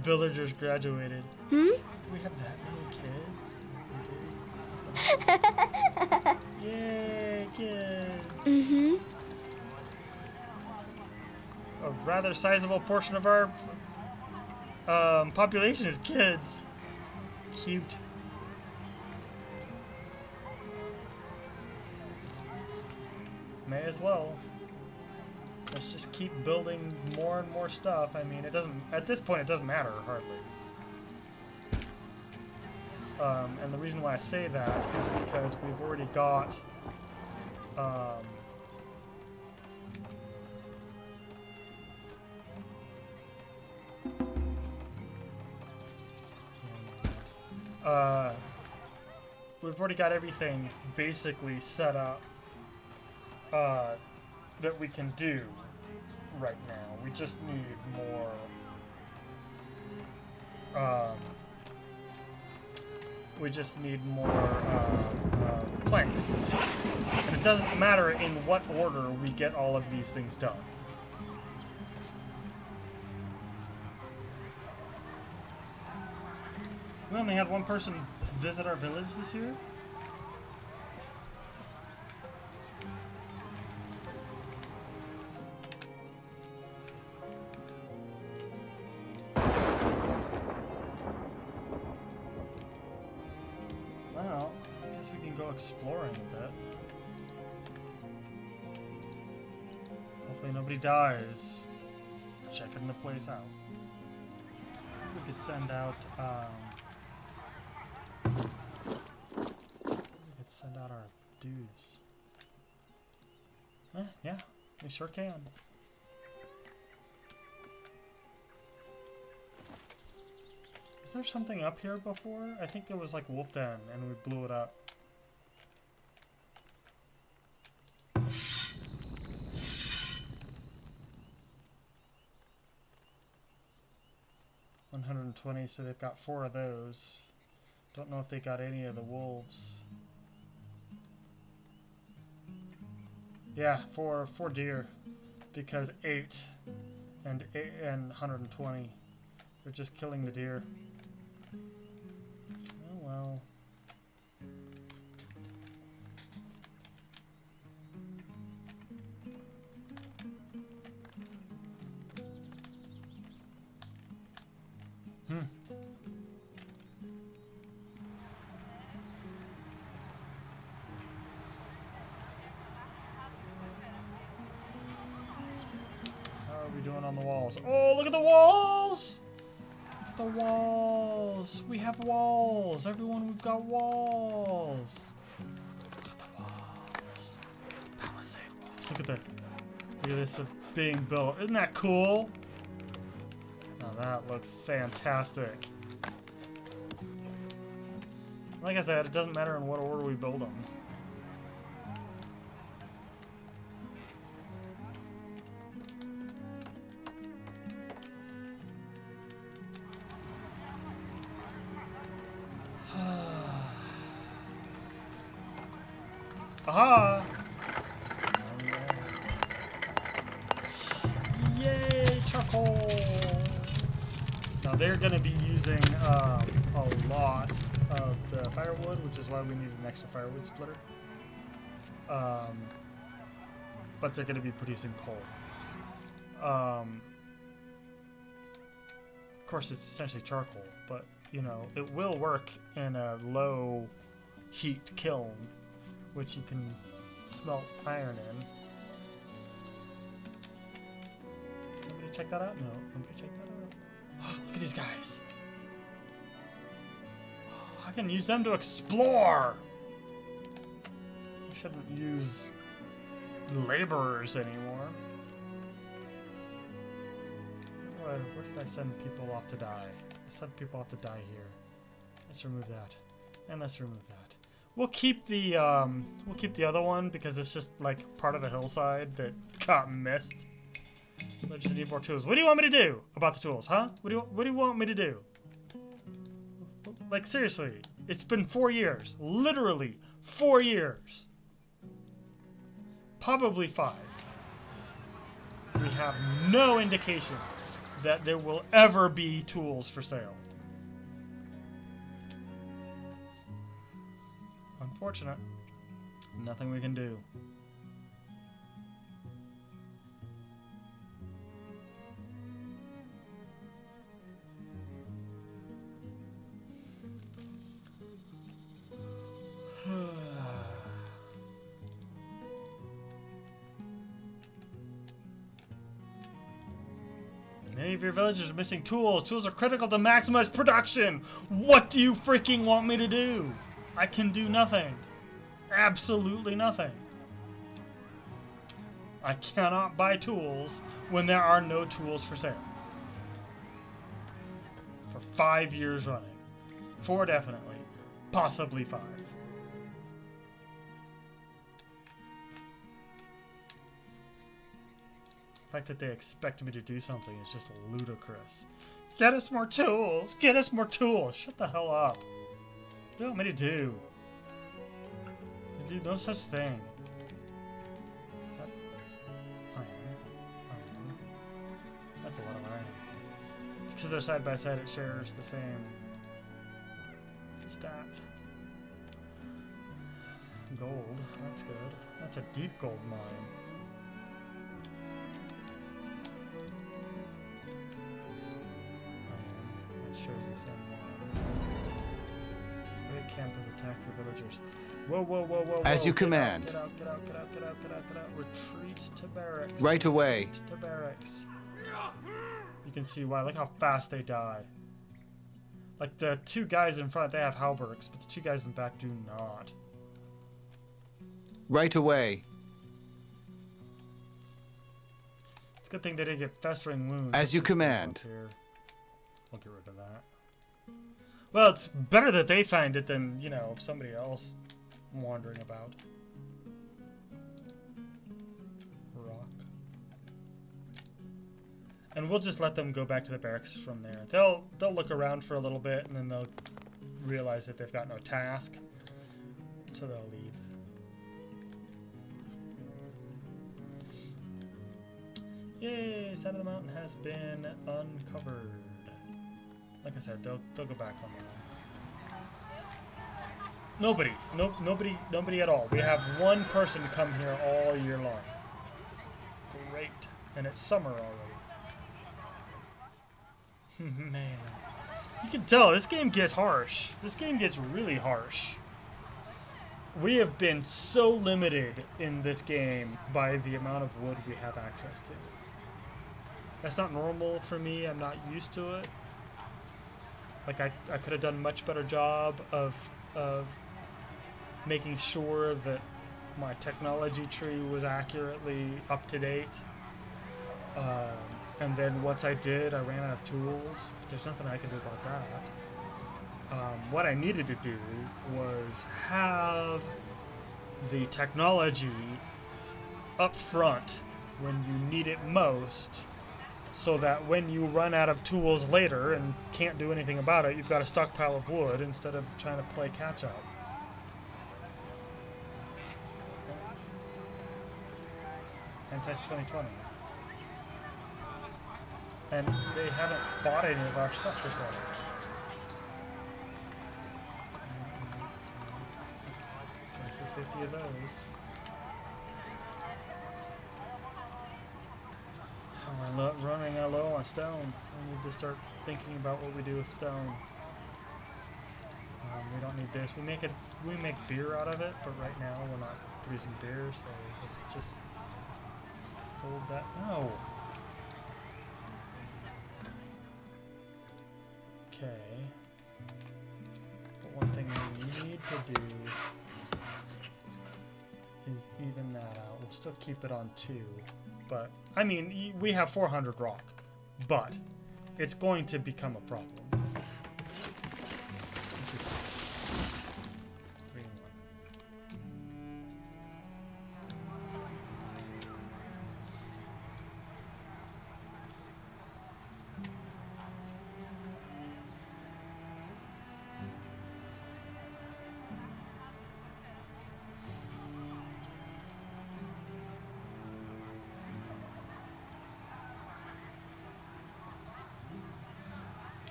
villagers graduated. Hmm? We have that many kids? Yay, kids! Mm-hmm. A rather sizable portion of our population is kids. Cute. May as well. Let's just keep building more and more stuff. I mean, it doesn't, at this point, it doesn't matter, hardly. And the reason why I say that is because we've already got, we've already got everything basically set up that we can do right now. We just need more planks. And it doesn't matter in what order we get all of these things done. We only had one person visit our village this year. Well, I guess we can go exploring a bit. Hopefully nobody dies checking the place out. We could send out our dudes. Yeah, we sure can. Is there something up here before? I think there was like Wolf Den and we blew it up. $120, so they've got 4 of those. Don't know if they got any of the wolves. Yeah, 4 deer, because 8 and 120. They're just killing the deer. Oh well. How are we doing on the walls? Oh, look at the walls! Look at the walls! We have walls! Everyone, we've got walls! Look at the walls! Palisade walls. Look at this being built. Isn't that cool? Now that looks fantastic. Like I said, it doesn't matter in what order we build them. Aha! Yay, charcoal! Now they're going to be using a lot of the firewood, which is why we need an extra firewood splitter. But they're going to be producing coal. Of course, it's essentially charcoal, but you know it will work in a low heat kiln, which you can smelt iron in. Somebody check that out? No, nobody check that out. Look at these guys. I can use them to explore. I shouldn't use laborers anymore. Where did I send people off to die? I sent people off to die here. Let's remove that. And let's remove that. We'll keep the other one because it's just like part of the hillside that got missed. I just need more tools. What do you want me to do about the tools, huh? What do you want me to do? Like seriously, it's been 4 years. Literally 4 years. Probably 5. We have no indication that there will ever be tools for sale. Unfortunate. Nothing we can do. Many of your villagers are missing tools. Tools are critical to maximize production. What do you freaking want me to do? I can do nothing. Absolutely nothing. I cannot buy tools when there are no tools for sale. For 5 years running. 4 definitely. Possibly 5. The fact that they expect me to do something is just ludicrous. Get us more tools! Get us more tools! Shut the hell up. What do you want me to do? I do no such thing. That iron. That's a lot of iron. Because they're side by side, it shares the same stats. Gold. That's good. That's a deep gold mine. Shares the same one. Raid campers attack your villagers. Whoa, whoa, whoa, whoa, whoa. As you command. Get out, get out, get out, get out, get out, get out. Retreat to barracks. Right away. Retreat to barracks. You can see why. Look how fast they die. Like the 2 guys in front, they have halberds, but the 2 guys in back do not. Right away. It's a good thing they didn't get festering wounds. As you command. Here. We'll get rid of that. Well, it's better that they find it than, you know, somebody else wandering about. Rock. And we'll just let them go back to the barracks from there. They'll look around for a little bit, and then they'll realize that they've got no task. So they'll leave. Yay! Side of the mountain has been uncovered. Like I said, they'll go back on their own. Nobody at all. We have 1 person come here all year long. Great. And it's summer already. Man. You can tell, this game gets harsh. This game gets really harsh. We have been so limited in this game by the amount of wood we have access to. That's not normal for me. I'm not used to it. Like, I could have done a much better job of making sure that my technology tree was accurately up to date. And then once I did, I ran out of tools. But there's nothing I can do about that. What I needed to do was have the technology up front when you need it most, so that when you run out of tools later and can't do anything about it, you've got a stockpile of wood instead of trying to play catch up. Hindsight's 2020. And they haven't bought any of our stuff for sale. For 50 of those. We're running low on stone. We need to start thinking about what we do with stone. We don't need this. We make beer out of it, but right now we're not producing beer, so let's just fold that. No. Okay. But one thing we need to do is even that out. We'll still keep it on 2. But, I mean, we have 400 rock, but it's going to become a problem. This is 3 and 1.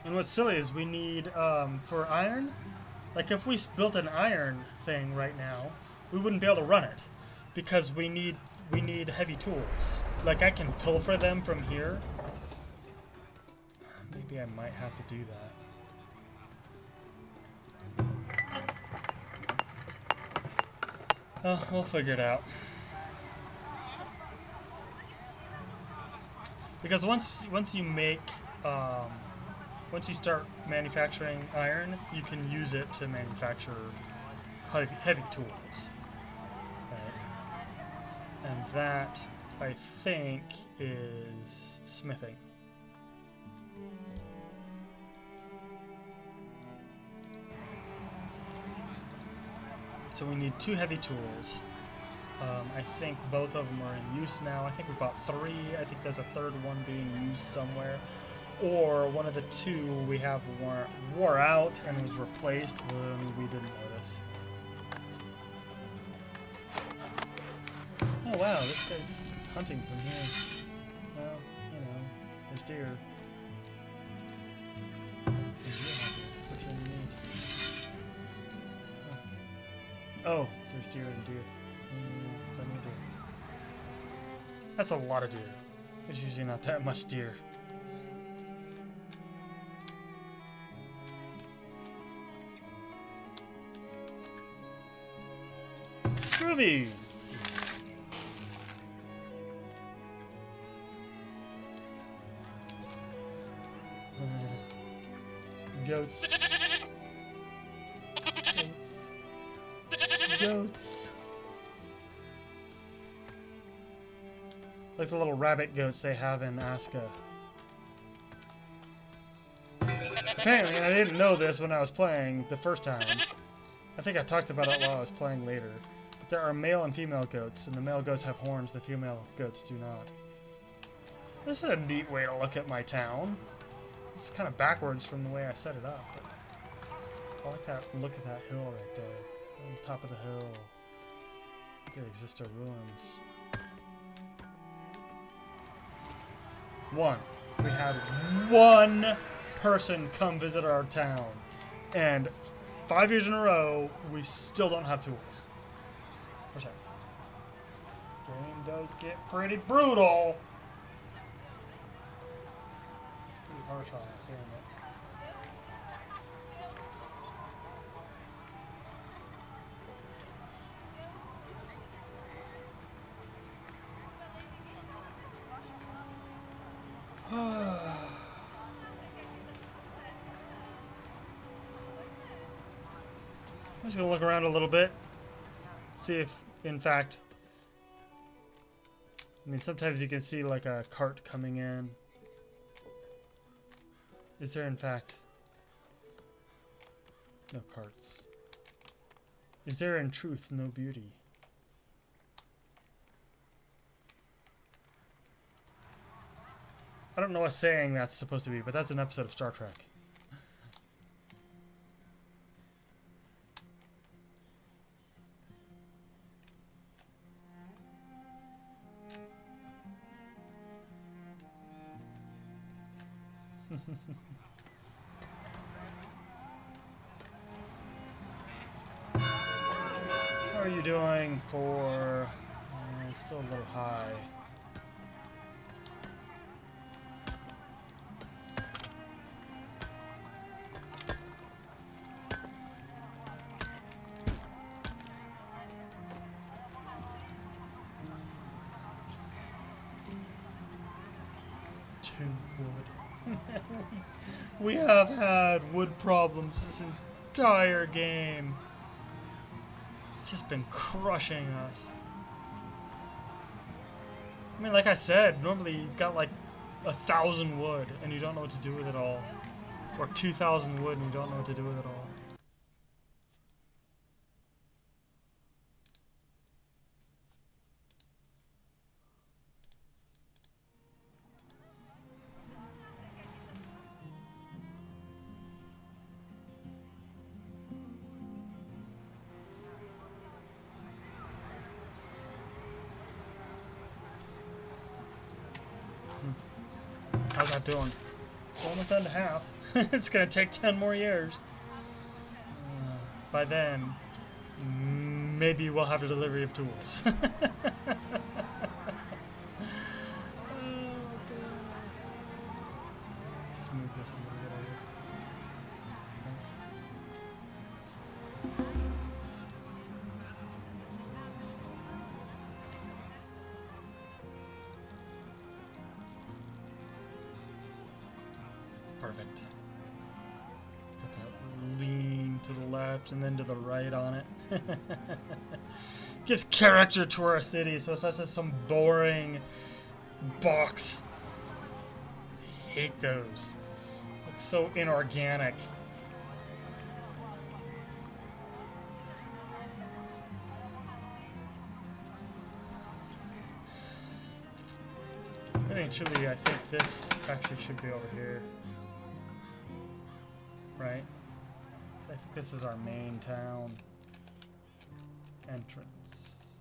And what's silly is we need, for iron, like if we built an iron thing right now, we wouldn't be able to run it because we need heavy tools. Like I can pilfer them from here. Maybe I might have to do that. Oh, we'll figure it out. Because once you make, once you start manufacturing iron, you can use it to manufacture heavy tools. Right? And that, I think, is smithing. So we need 2 heavy tools. I think both of them are in use now. I think we bought 3. I think there's a third one being used somewhere. Or one of the 2 we have wore out and was replaced when we didn't notice. Oh wow, this guy's hunting from here. Well, you know, there's deer. Which one do you need? Oh, there's deer and deer. Plenty of deer. That's a lot of deer. There's usually not that much deer. Groovy! Goats. Goats. Like the little rabbit goats they have in Alaska. Apparently, I didn't know this when I was playing the first time. I think I talked about it while I was playing later. But there are male and female goats, and the male goats have horns, the female goats do not. This is a neat way to look at my town. It's kind of backwards from the way I set it up. But I like that. Look at that hill right there. On the top of the hill. There exist ruins. 1. We had 1 person come visit our town. And 5 years in a row, we still don't have tools. What's that? Game does get pretty brutal. Pretty harsh on us, isn't it? I'm just going to look around a little bit, see if, in fact, I mean, sometimes you can see like a cart coming in. Is there, in fact, no carts? Is there, in truth, no beauty? I don't know what saying that's supposed to be, but that's an episode of Star Trek. How are you doing for... it's still a little high. Wood. We have had wood problems this entire game. It's just been crushing us. I mean, like I said, normally you've got like 1,000 wood and you don't know what to do with it all. Or 2,000 wood and you don't know what to do with it all. How's that doing? Almost done to half. It's gonna take 10 more years. By then, maybe we'll have a delivery of tools. Let's move this a little bit over. Perfect. Put that lean to the left and then to the right on it. Gives character to our city, so it's not just some boring box. I hate those. Looks so inorganic. Actually, I think this actually should be over here. Right? I think this is our main town entrance.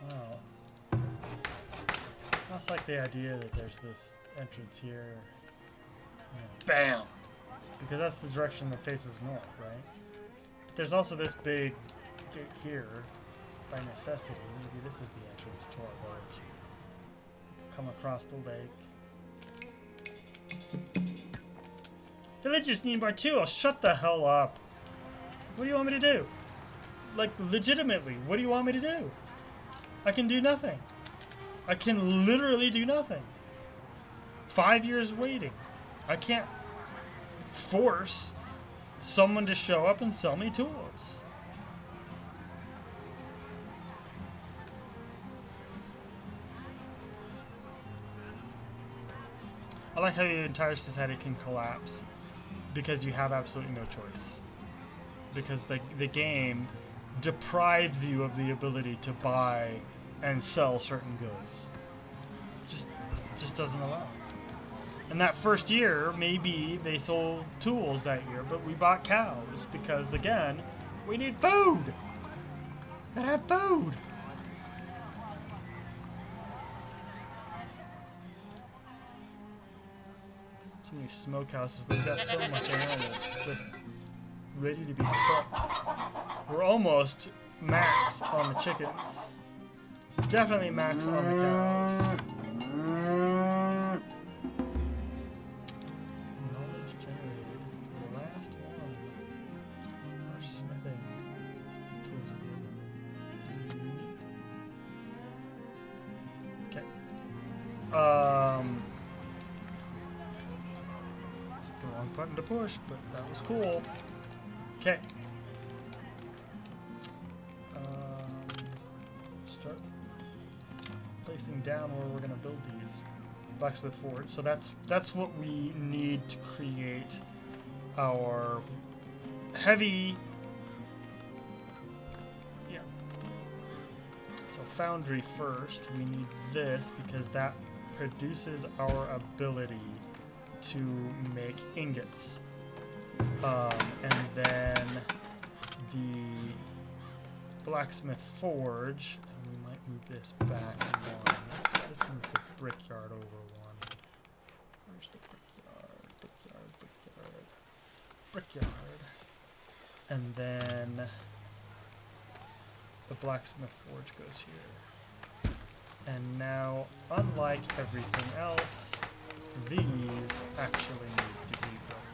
Wow. I also like the idea that there's this entrance here. Bam! Because that's the direction that faces north, right? But there's also this big gate here. By necessity, maybe this is the entrance to our village. Come across the lake. Villagers need more tools. Shut the hell up. What do you want me to do? Like, legitimately, what do you want me to do? I can do nothing. I can literally do nothing. 5 years waiting. I can't force someone to show up and sell me tools. I like how your entire society can collapse because you have absolutely no choice. Because the game deprives you of the ability to buy and sell certain goods. Just doesn't allow it. And that first year, maybe they sold tools that year, but we bought cows because, again, we need food. Gotta have food. Too many smokehouses, but we've got so much animals just ready to be cooked. We're almost max on the chickens. Definitely max on the cows. Knowledge generated. The last one. Our smithing tools are good. Okay. It's the wrong button to push, but that was cool. Okay. Start placing down where we're gonna build these. Blacksmith Forge. So that's what we need to create our heavy. Yeah. So foundry first. We need this because that produces our ability to make ingots. And then the blacksmith forge, and we might move this back one. Let's move the brickyard over one. Where's the brickyard? And then the blacksmith forge goes here. And now, unlike everything else, these actually need to be built.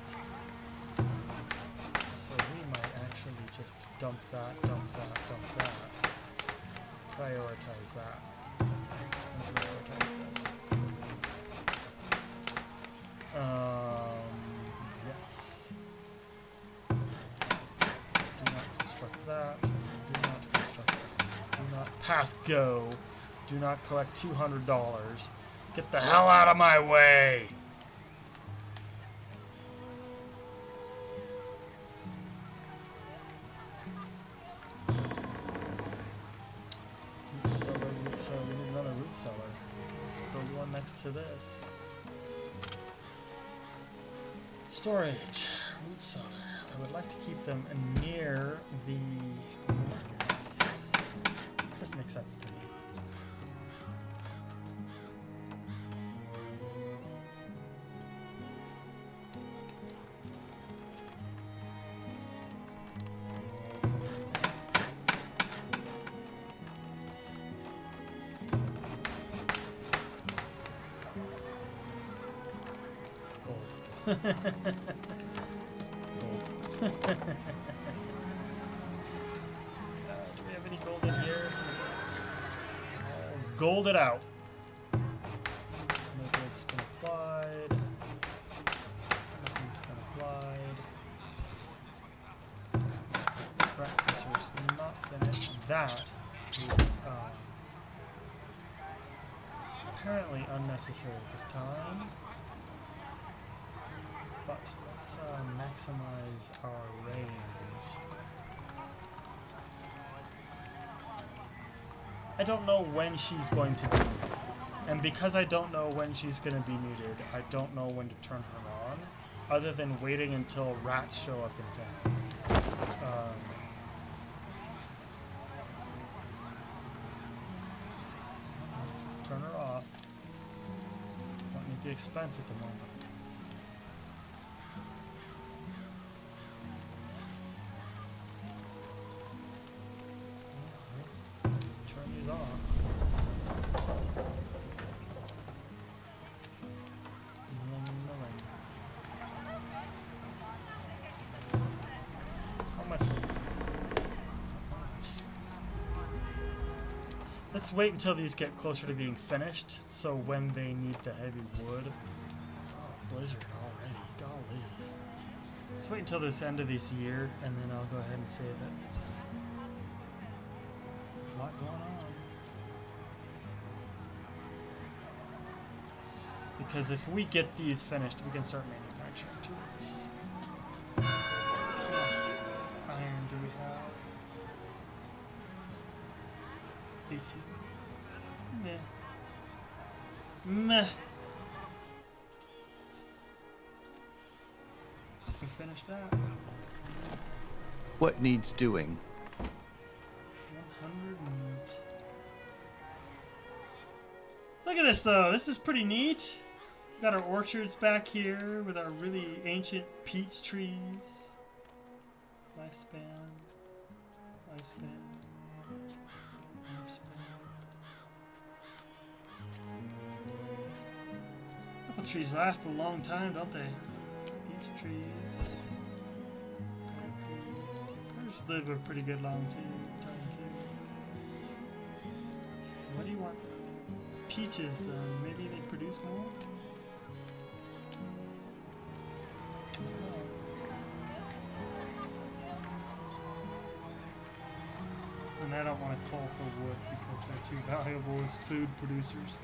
So we might actually just dump that. Prioritize that. And prioritize this. Yes. Do not construct that. Do not construct that. Do not pass go. Do not collect $200. Get the hell out of my way! Root cellar. We need another root cellar. Let's build one next to this. Storage. Root cellar. I would like to keep them near the markets. Makes sense to me. Gold. Do we have any gold in here? Gold it out. No gold's been applied. Nothing's been applied. Rat creature's not finished. That is apparently unnecessary at this time. But let's maximize our range. I don't know when she's going to be muted. And because I don't know when she's going to be muted, I don't know when to turn her on, other than waiting until rats show up in town. Let's turn her off. Don't need the expense at the moment. Let's wait until these get closer to being finished, so when they need the heavy wood... Oh, blizzard already, golly. Let's wait until this end of this year, and then I'll go ahead and say that... There's a lot going on. Because if we get these finished, we can start manufacturing tools. How much iron do we have? 18. Meh. Meh. We finished that. What needs doing? 100 meat. Look at this though. This is pretty neat. We got our orchards back here with our really ancient peach trees. Lifespan. Lifespan. Apple trees last a long time, don't they? Peach trees. Pears live a pretty good long time too. What do you want? Peaches, maybe they produce more? And I don't want to call for wood because they're too valuable as food producers.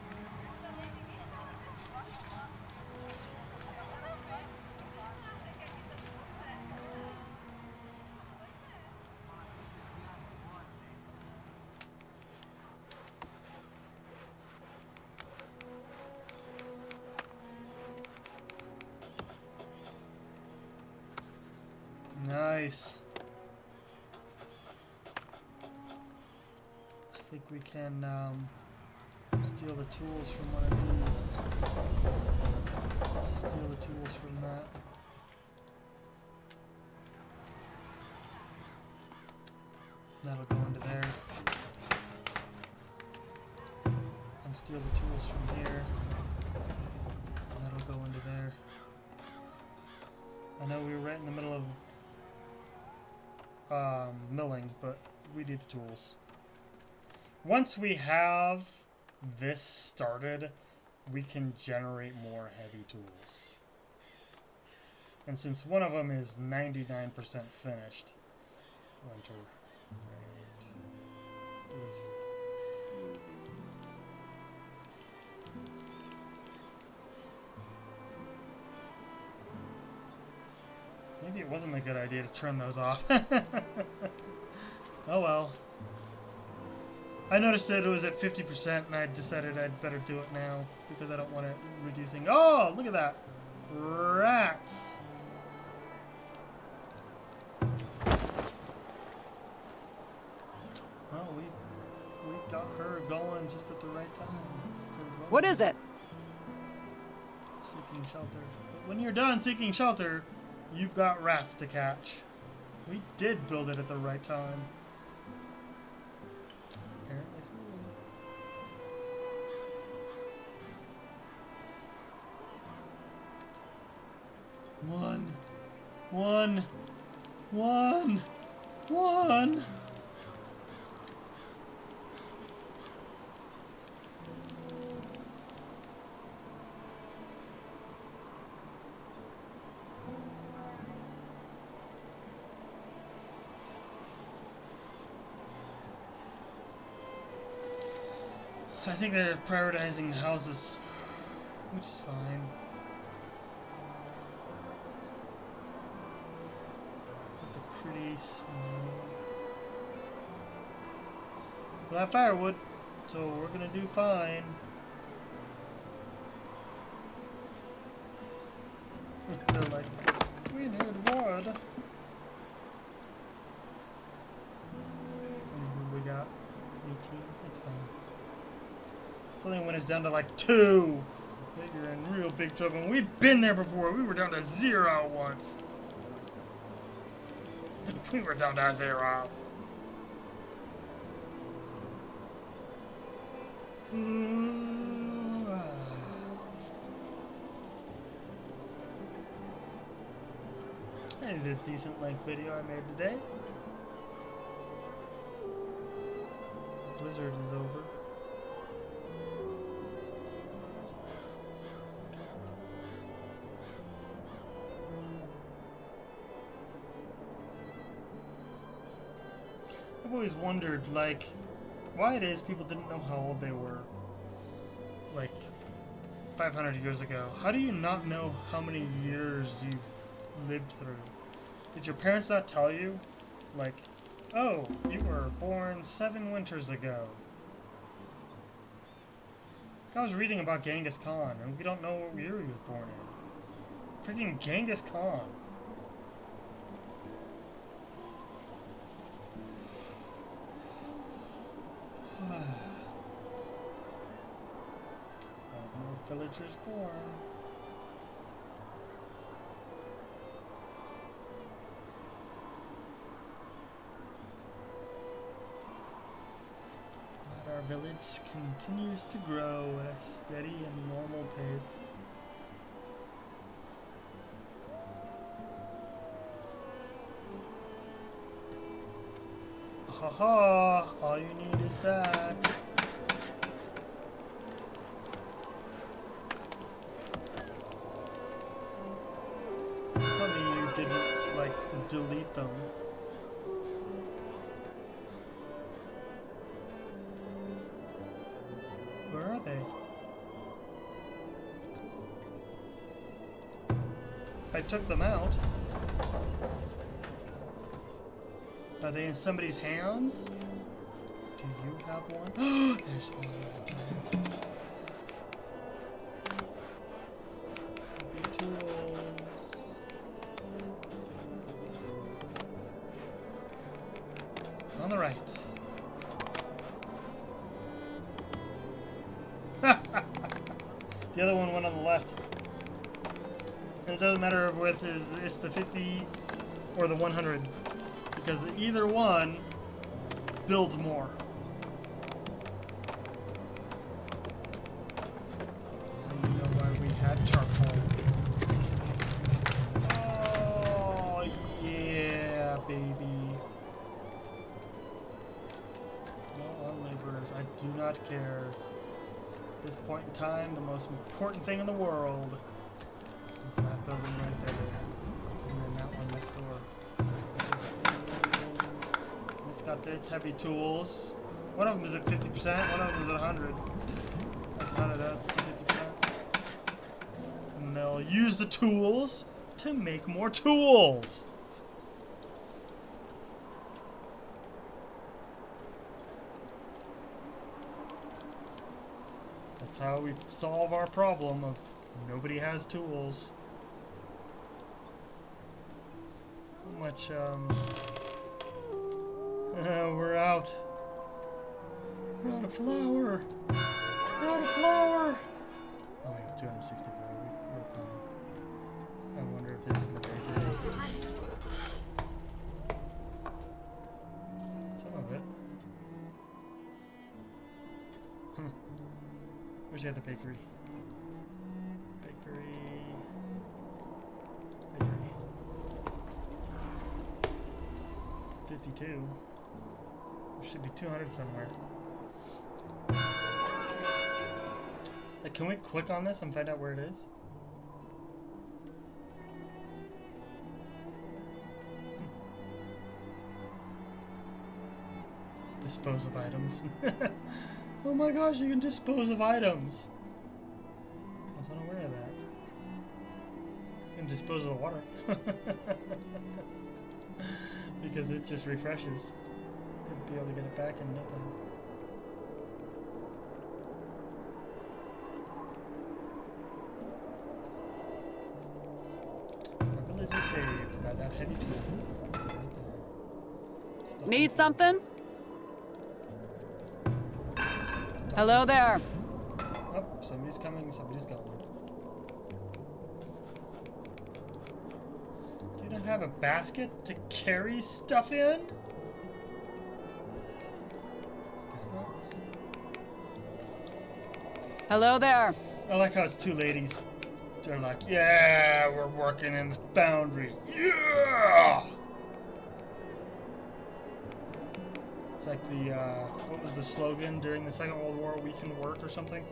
Nice. I think we can steal the tools from one of these. Steal the tools from that. That'll go into there. And steal the tools from here. And that'll go into there. I know we were right in the middle of milling, but we need the tools. Once we have this started, we can generate more heavy tools. And since one of them is 99% finished, winter. Maybe it wasn't a good idea to turn those off. Oh well. I noticed that it was at 50% and I decided I'd better do it now because I don't want it reducing. Oh, look at that. Rats. Well, we just at the right time. What is it? Seeking shelter. But when you're done seeking shelter, you've got rats to catch. We did build it at the right time. Apparently so. One. I think they're prioritizing houses, which is fine. With the pretty snow. We'll have firewood, so we're gonna do fine. They're like, we need wood. We got 18. It's fine. It's only when it's down to like 2 that you're in real big trouble. And we've been there before. We were down to 0 once. We were down to 0. That is a decent length video I made today. Blizzard is over. I've always wondered, like, why it is people didn't know how old they were, like, 500 years ago. How do you not know how many years you've lived through? Did your parents not tell you? Like, oh, you were born 7 winters ago. I was reading about Genghis Khan, and we don't know what year he was born in. Freaking Genghis Khan. Villagers born. But our village continues to grow at a steady and normal pace. Haha, all you need is that. Tell me you didn't, like, delete them. Where are they? I took them out. Are they in somebody's hands? Do you have one? There's one. Tools. On the right. The other one went on the left. And it doesn't matter if it's the 50 or the 100. Because either one builds more. And you know why we had charcoal. Oh, yeah, baby. No on laborers. I do not care. At this point in time, the most important thing in the world is that building right there. And then that one next door. It's got this heavy tools. One of them is at 50%, one of them is at 100. That's 100, that's 50%. And they'll use the tools to make more tools. That's how we solve our problem of nobody has tools. How much, we're out. We're out of flour. We're out of flour. Oh, we got 264. We're fine. I wonder if this bakery is. Some of it. Where's the other bakery? Bakery. 52. There should be 200 somewhere. Like, can we click on this and find out where it is? Dispose of items. Oh my gosh, you can dispose of items. I was unaware of that. You can dispose of the water. Because it just refreshes. You'll be able to get it back in no time. Our village is saved by that heavy tool. Need something? Hello there. Oh, somebody's coming, somebody's going. Do you not have a basket to carry stuff in? Guess not. Hello there. I like how it's two ladies. They're like, yeah, we're working in the foundry. Yeah! It's like the, what was the slogan during the Second World War? We can work or something?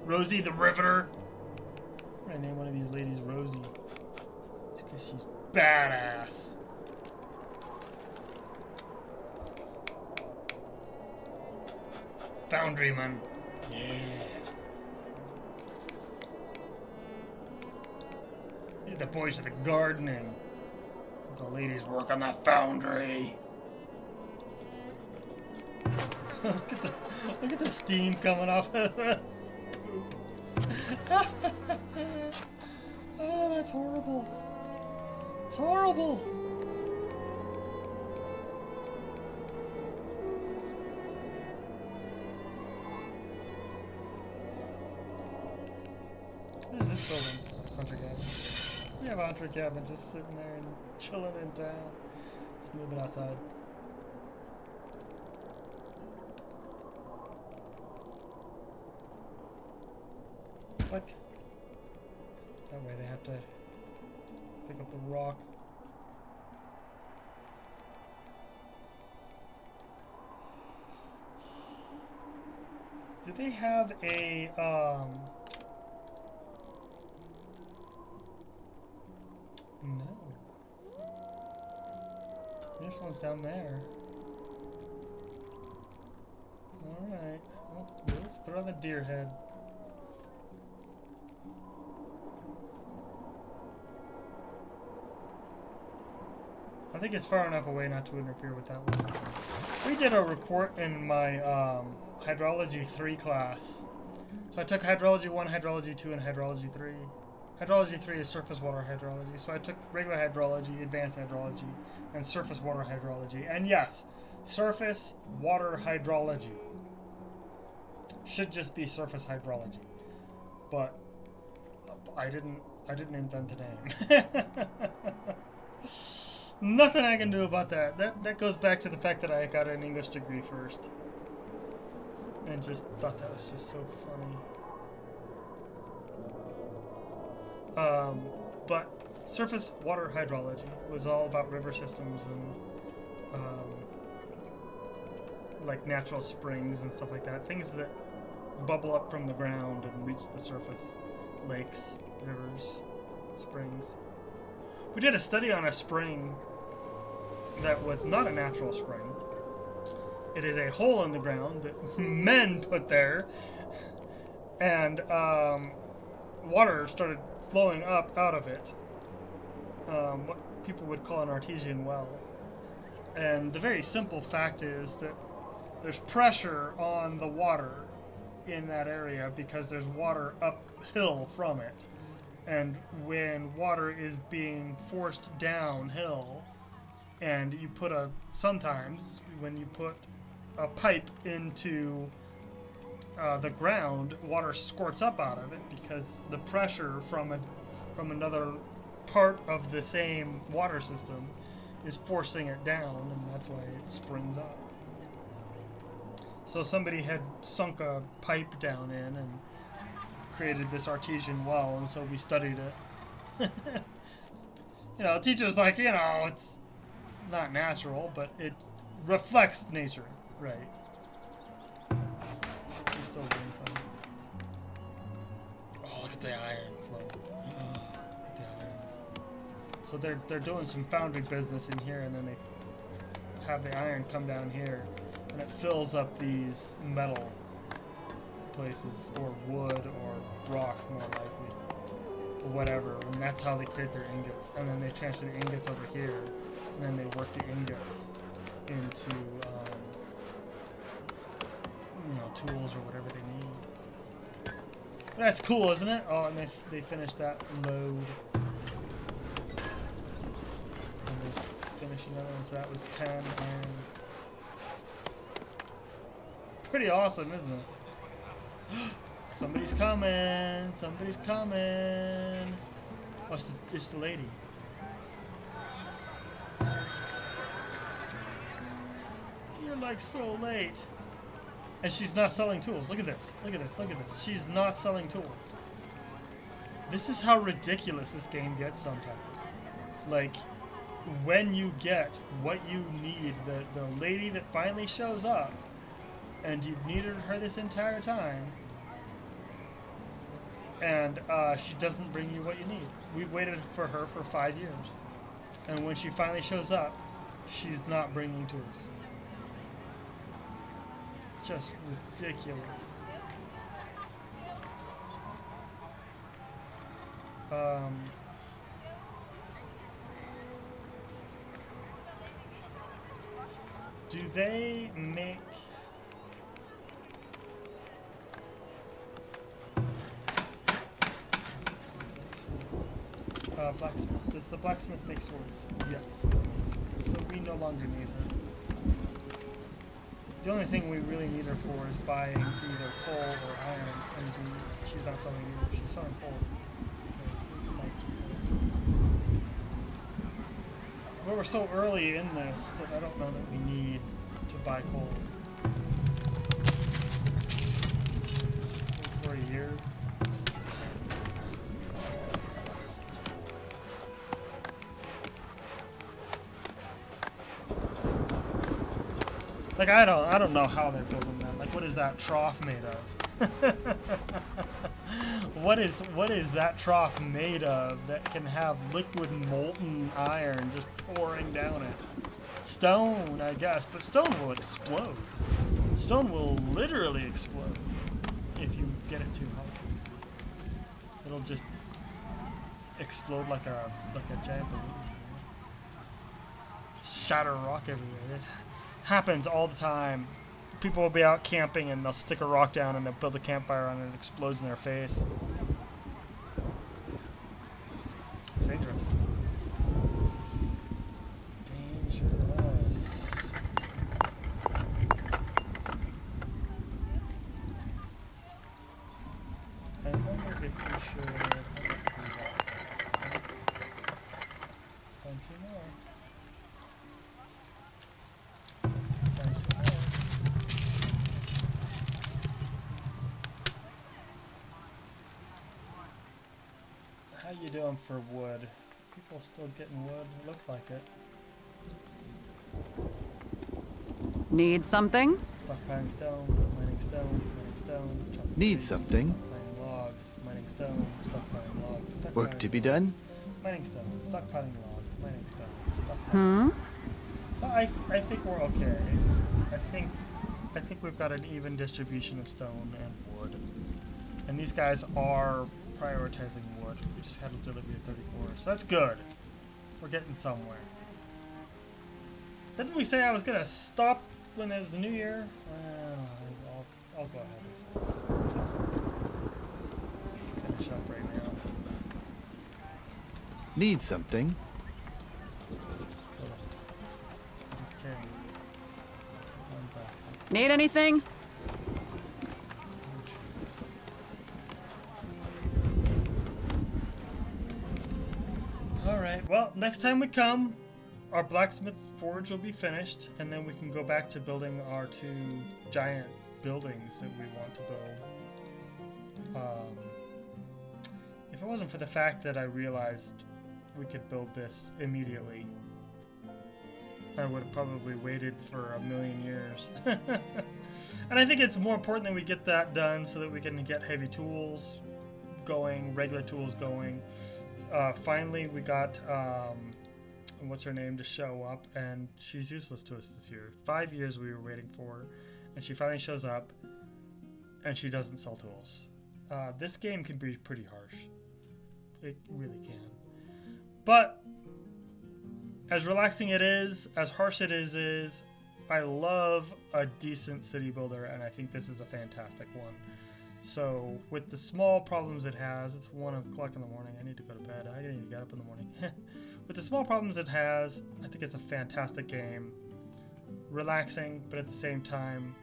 Rosie the Riveter. I'm gonna name one of these ladies Rosie. Because she's badass. Foundryman. Yeah. The boys of the gardening. The ladies work on the foundry. Look at the steam coming off of that. Oh, that's horrible. It's horrible. What is this building? Hunter cabin. We have a hunter cabin just sitting there and chilling in town. Let's move it outside. Click. That way they have to pick up the rock. Do they have a no. This one's down there. Alright. Well, let's put it on the deer head. I think it's far enough away not to interfere with that one. We did a report in my Hydrology 3 class. So I took Hydrology 1, Hydrology 2, and Hydrology 3. Hydrology 3 is surface water hydrology. So I took regular hydrology, advanced hydrology, and surface water hydrology. And yes, surface water hydrology should just be surface hydrology. But I didn't invent the name. Nothing I can do about that. That goes back to the fact that I got an English degree first. And just thought that was just so funny. But surface water hydrology was all about river systems and like natural springs and stuff like that. Things that bubble up from the ground and reach the surface. Lakes, rivers, springs. We did a study on a spring that was not a natural spring. It is a hole in the ground that men put there, and water started flowing up out of it. What people would call an artesian well. And the very simple fact is that there's pressure on the water in that area because there's water uphill from it. And when water is being forced downhill, and you put sometimes when you put a pipe into the ground, water squirts up out of it because the pressure from another part of the same water system is forcing it down, and that's why it springs up. So somebody had sunk a pipe down in and created this artesian well, and so we studied it. You know, the teacher's like, you know, it's not natural, but it reflects nature, right? He's still doing fun. Oh, look at the iron flow. Look at the iron. So they're doing some foundry business in here, and then they have the iron come down here, and it fills up these metal places, or wood, or rock, more likely, or whatever. And that's how they create their ingots. And then they transfer the ingots over here, and then they work the ingots into you know, tools or whatever they need. But that's cool, isn't it? Oh, and they finished that load. And they finished another one, so that was 10 iron. Pretty awesome, isn't it? Somebody's coming. Somebody's coming. Oh, it's the lady. You're like so late. And she's not selling tools. Look at this. Look at this. Look at this. She's not selling tools. This is how ridiculous this game gets sometimes. Like, when you get what you need, the lady that finally shows up, and you've needed her this entire time, and she doesn't bring you what you need. We've waited for her for 5 years. And when she finally shows up, she's not bringing tools. Just ridiculous. Do they make... blacksmith. Does the blacksmith make swords? Yes, they make swords. So we no longer need her. The only thing we really need her for is buying either coal or iron, and she's not selling either. She's selling coal. But we're so early in this that I don't know that we need to buy coal. For a year. Like, I don't know how they're building that. Like, what is that trough made of? What is that trough made of that can have liquid molten iron just pouring down it? Stone, I guess, but stone will explode. Stone will literally explode if you get it too hot. It'll just explode like a giant balloon. Shatter rock everywhere. It happens all the time. People will be out camping and they'll stick a rock down and they'll build a campfire on it and it explodes in their face. It's dangerous. Dangerous. I wonder if we should send two more. How you doing for wood? People still getting wood? It looks like it. Need something? Stockpiling stone, mining stone, mining stone. chopping Need trees, something? Mining logs, mining stone, stockpiling logs. Stockpiling Work to be logs, done? Mining stone, stockpiling logs, mining stone, stockpiling. So I think we're okay. I think we've got an even distribution of stone and wood. And these guys are prioritizing wood. We just had a delivery of 34, so that's good. We're getting somewhere. Didn't we say I was gonna stop when it was the new year? I'll go ahead and stop. Finish up right now. Need something? Okay. One basket. Need anything? Alright, well, next time we come, our blacksmith forge will be finished, and then we can go back to building our 2 giant buildings that we want to build. If it wasn't for the fact that I realized we could build this immediately, I would have probably waited for a million years. And I think it's more important that we get that done so that we can get heavy tools going, regular tools going. Finally, we got, what's her name, to show up, and she's useless to us this year. 5 years we were waiting for her, and she finally shows up, and she doesn't sell tools. This game can be pretty harsh. It really can. But as relaxing it is, as harsh it is, I love a decent city builder, and I think this is a fantastic one. So with the small problems it has, it's 1 o'clock in the morning. I need to go to bed. I need to get up in the morning. With the small problems it has, I think it's a fantastic game. Relaxing, but at the same time,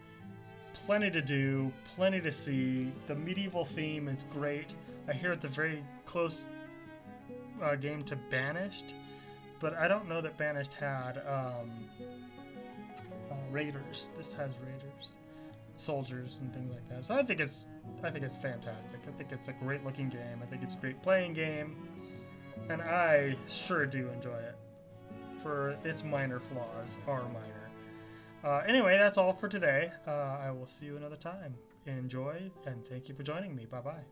plenty to do, plenty to see. The medieval theme is great. I hear it's a very close game to Banished, but I don't know that Banished had raiders. This has raiders, soldiers, and things like that. So I think it's fantastic. I think it's a great looking game. I think it's a great playing game, and I sure do enjoy it. For its minor flaws are minor. Anyway, that's all for today. I will see you another time. Enjoy, and thank you for joining me. Bye bye.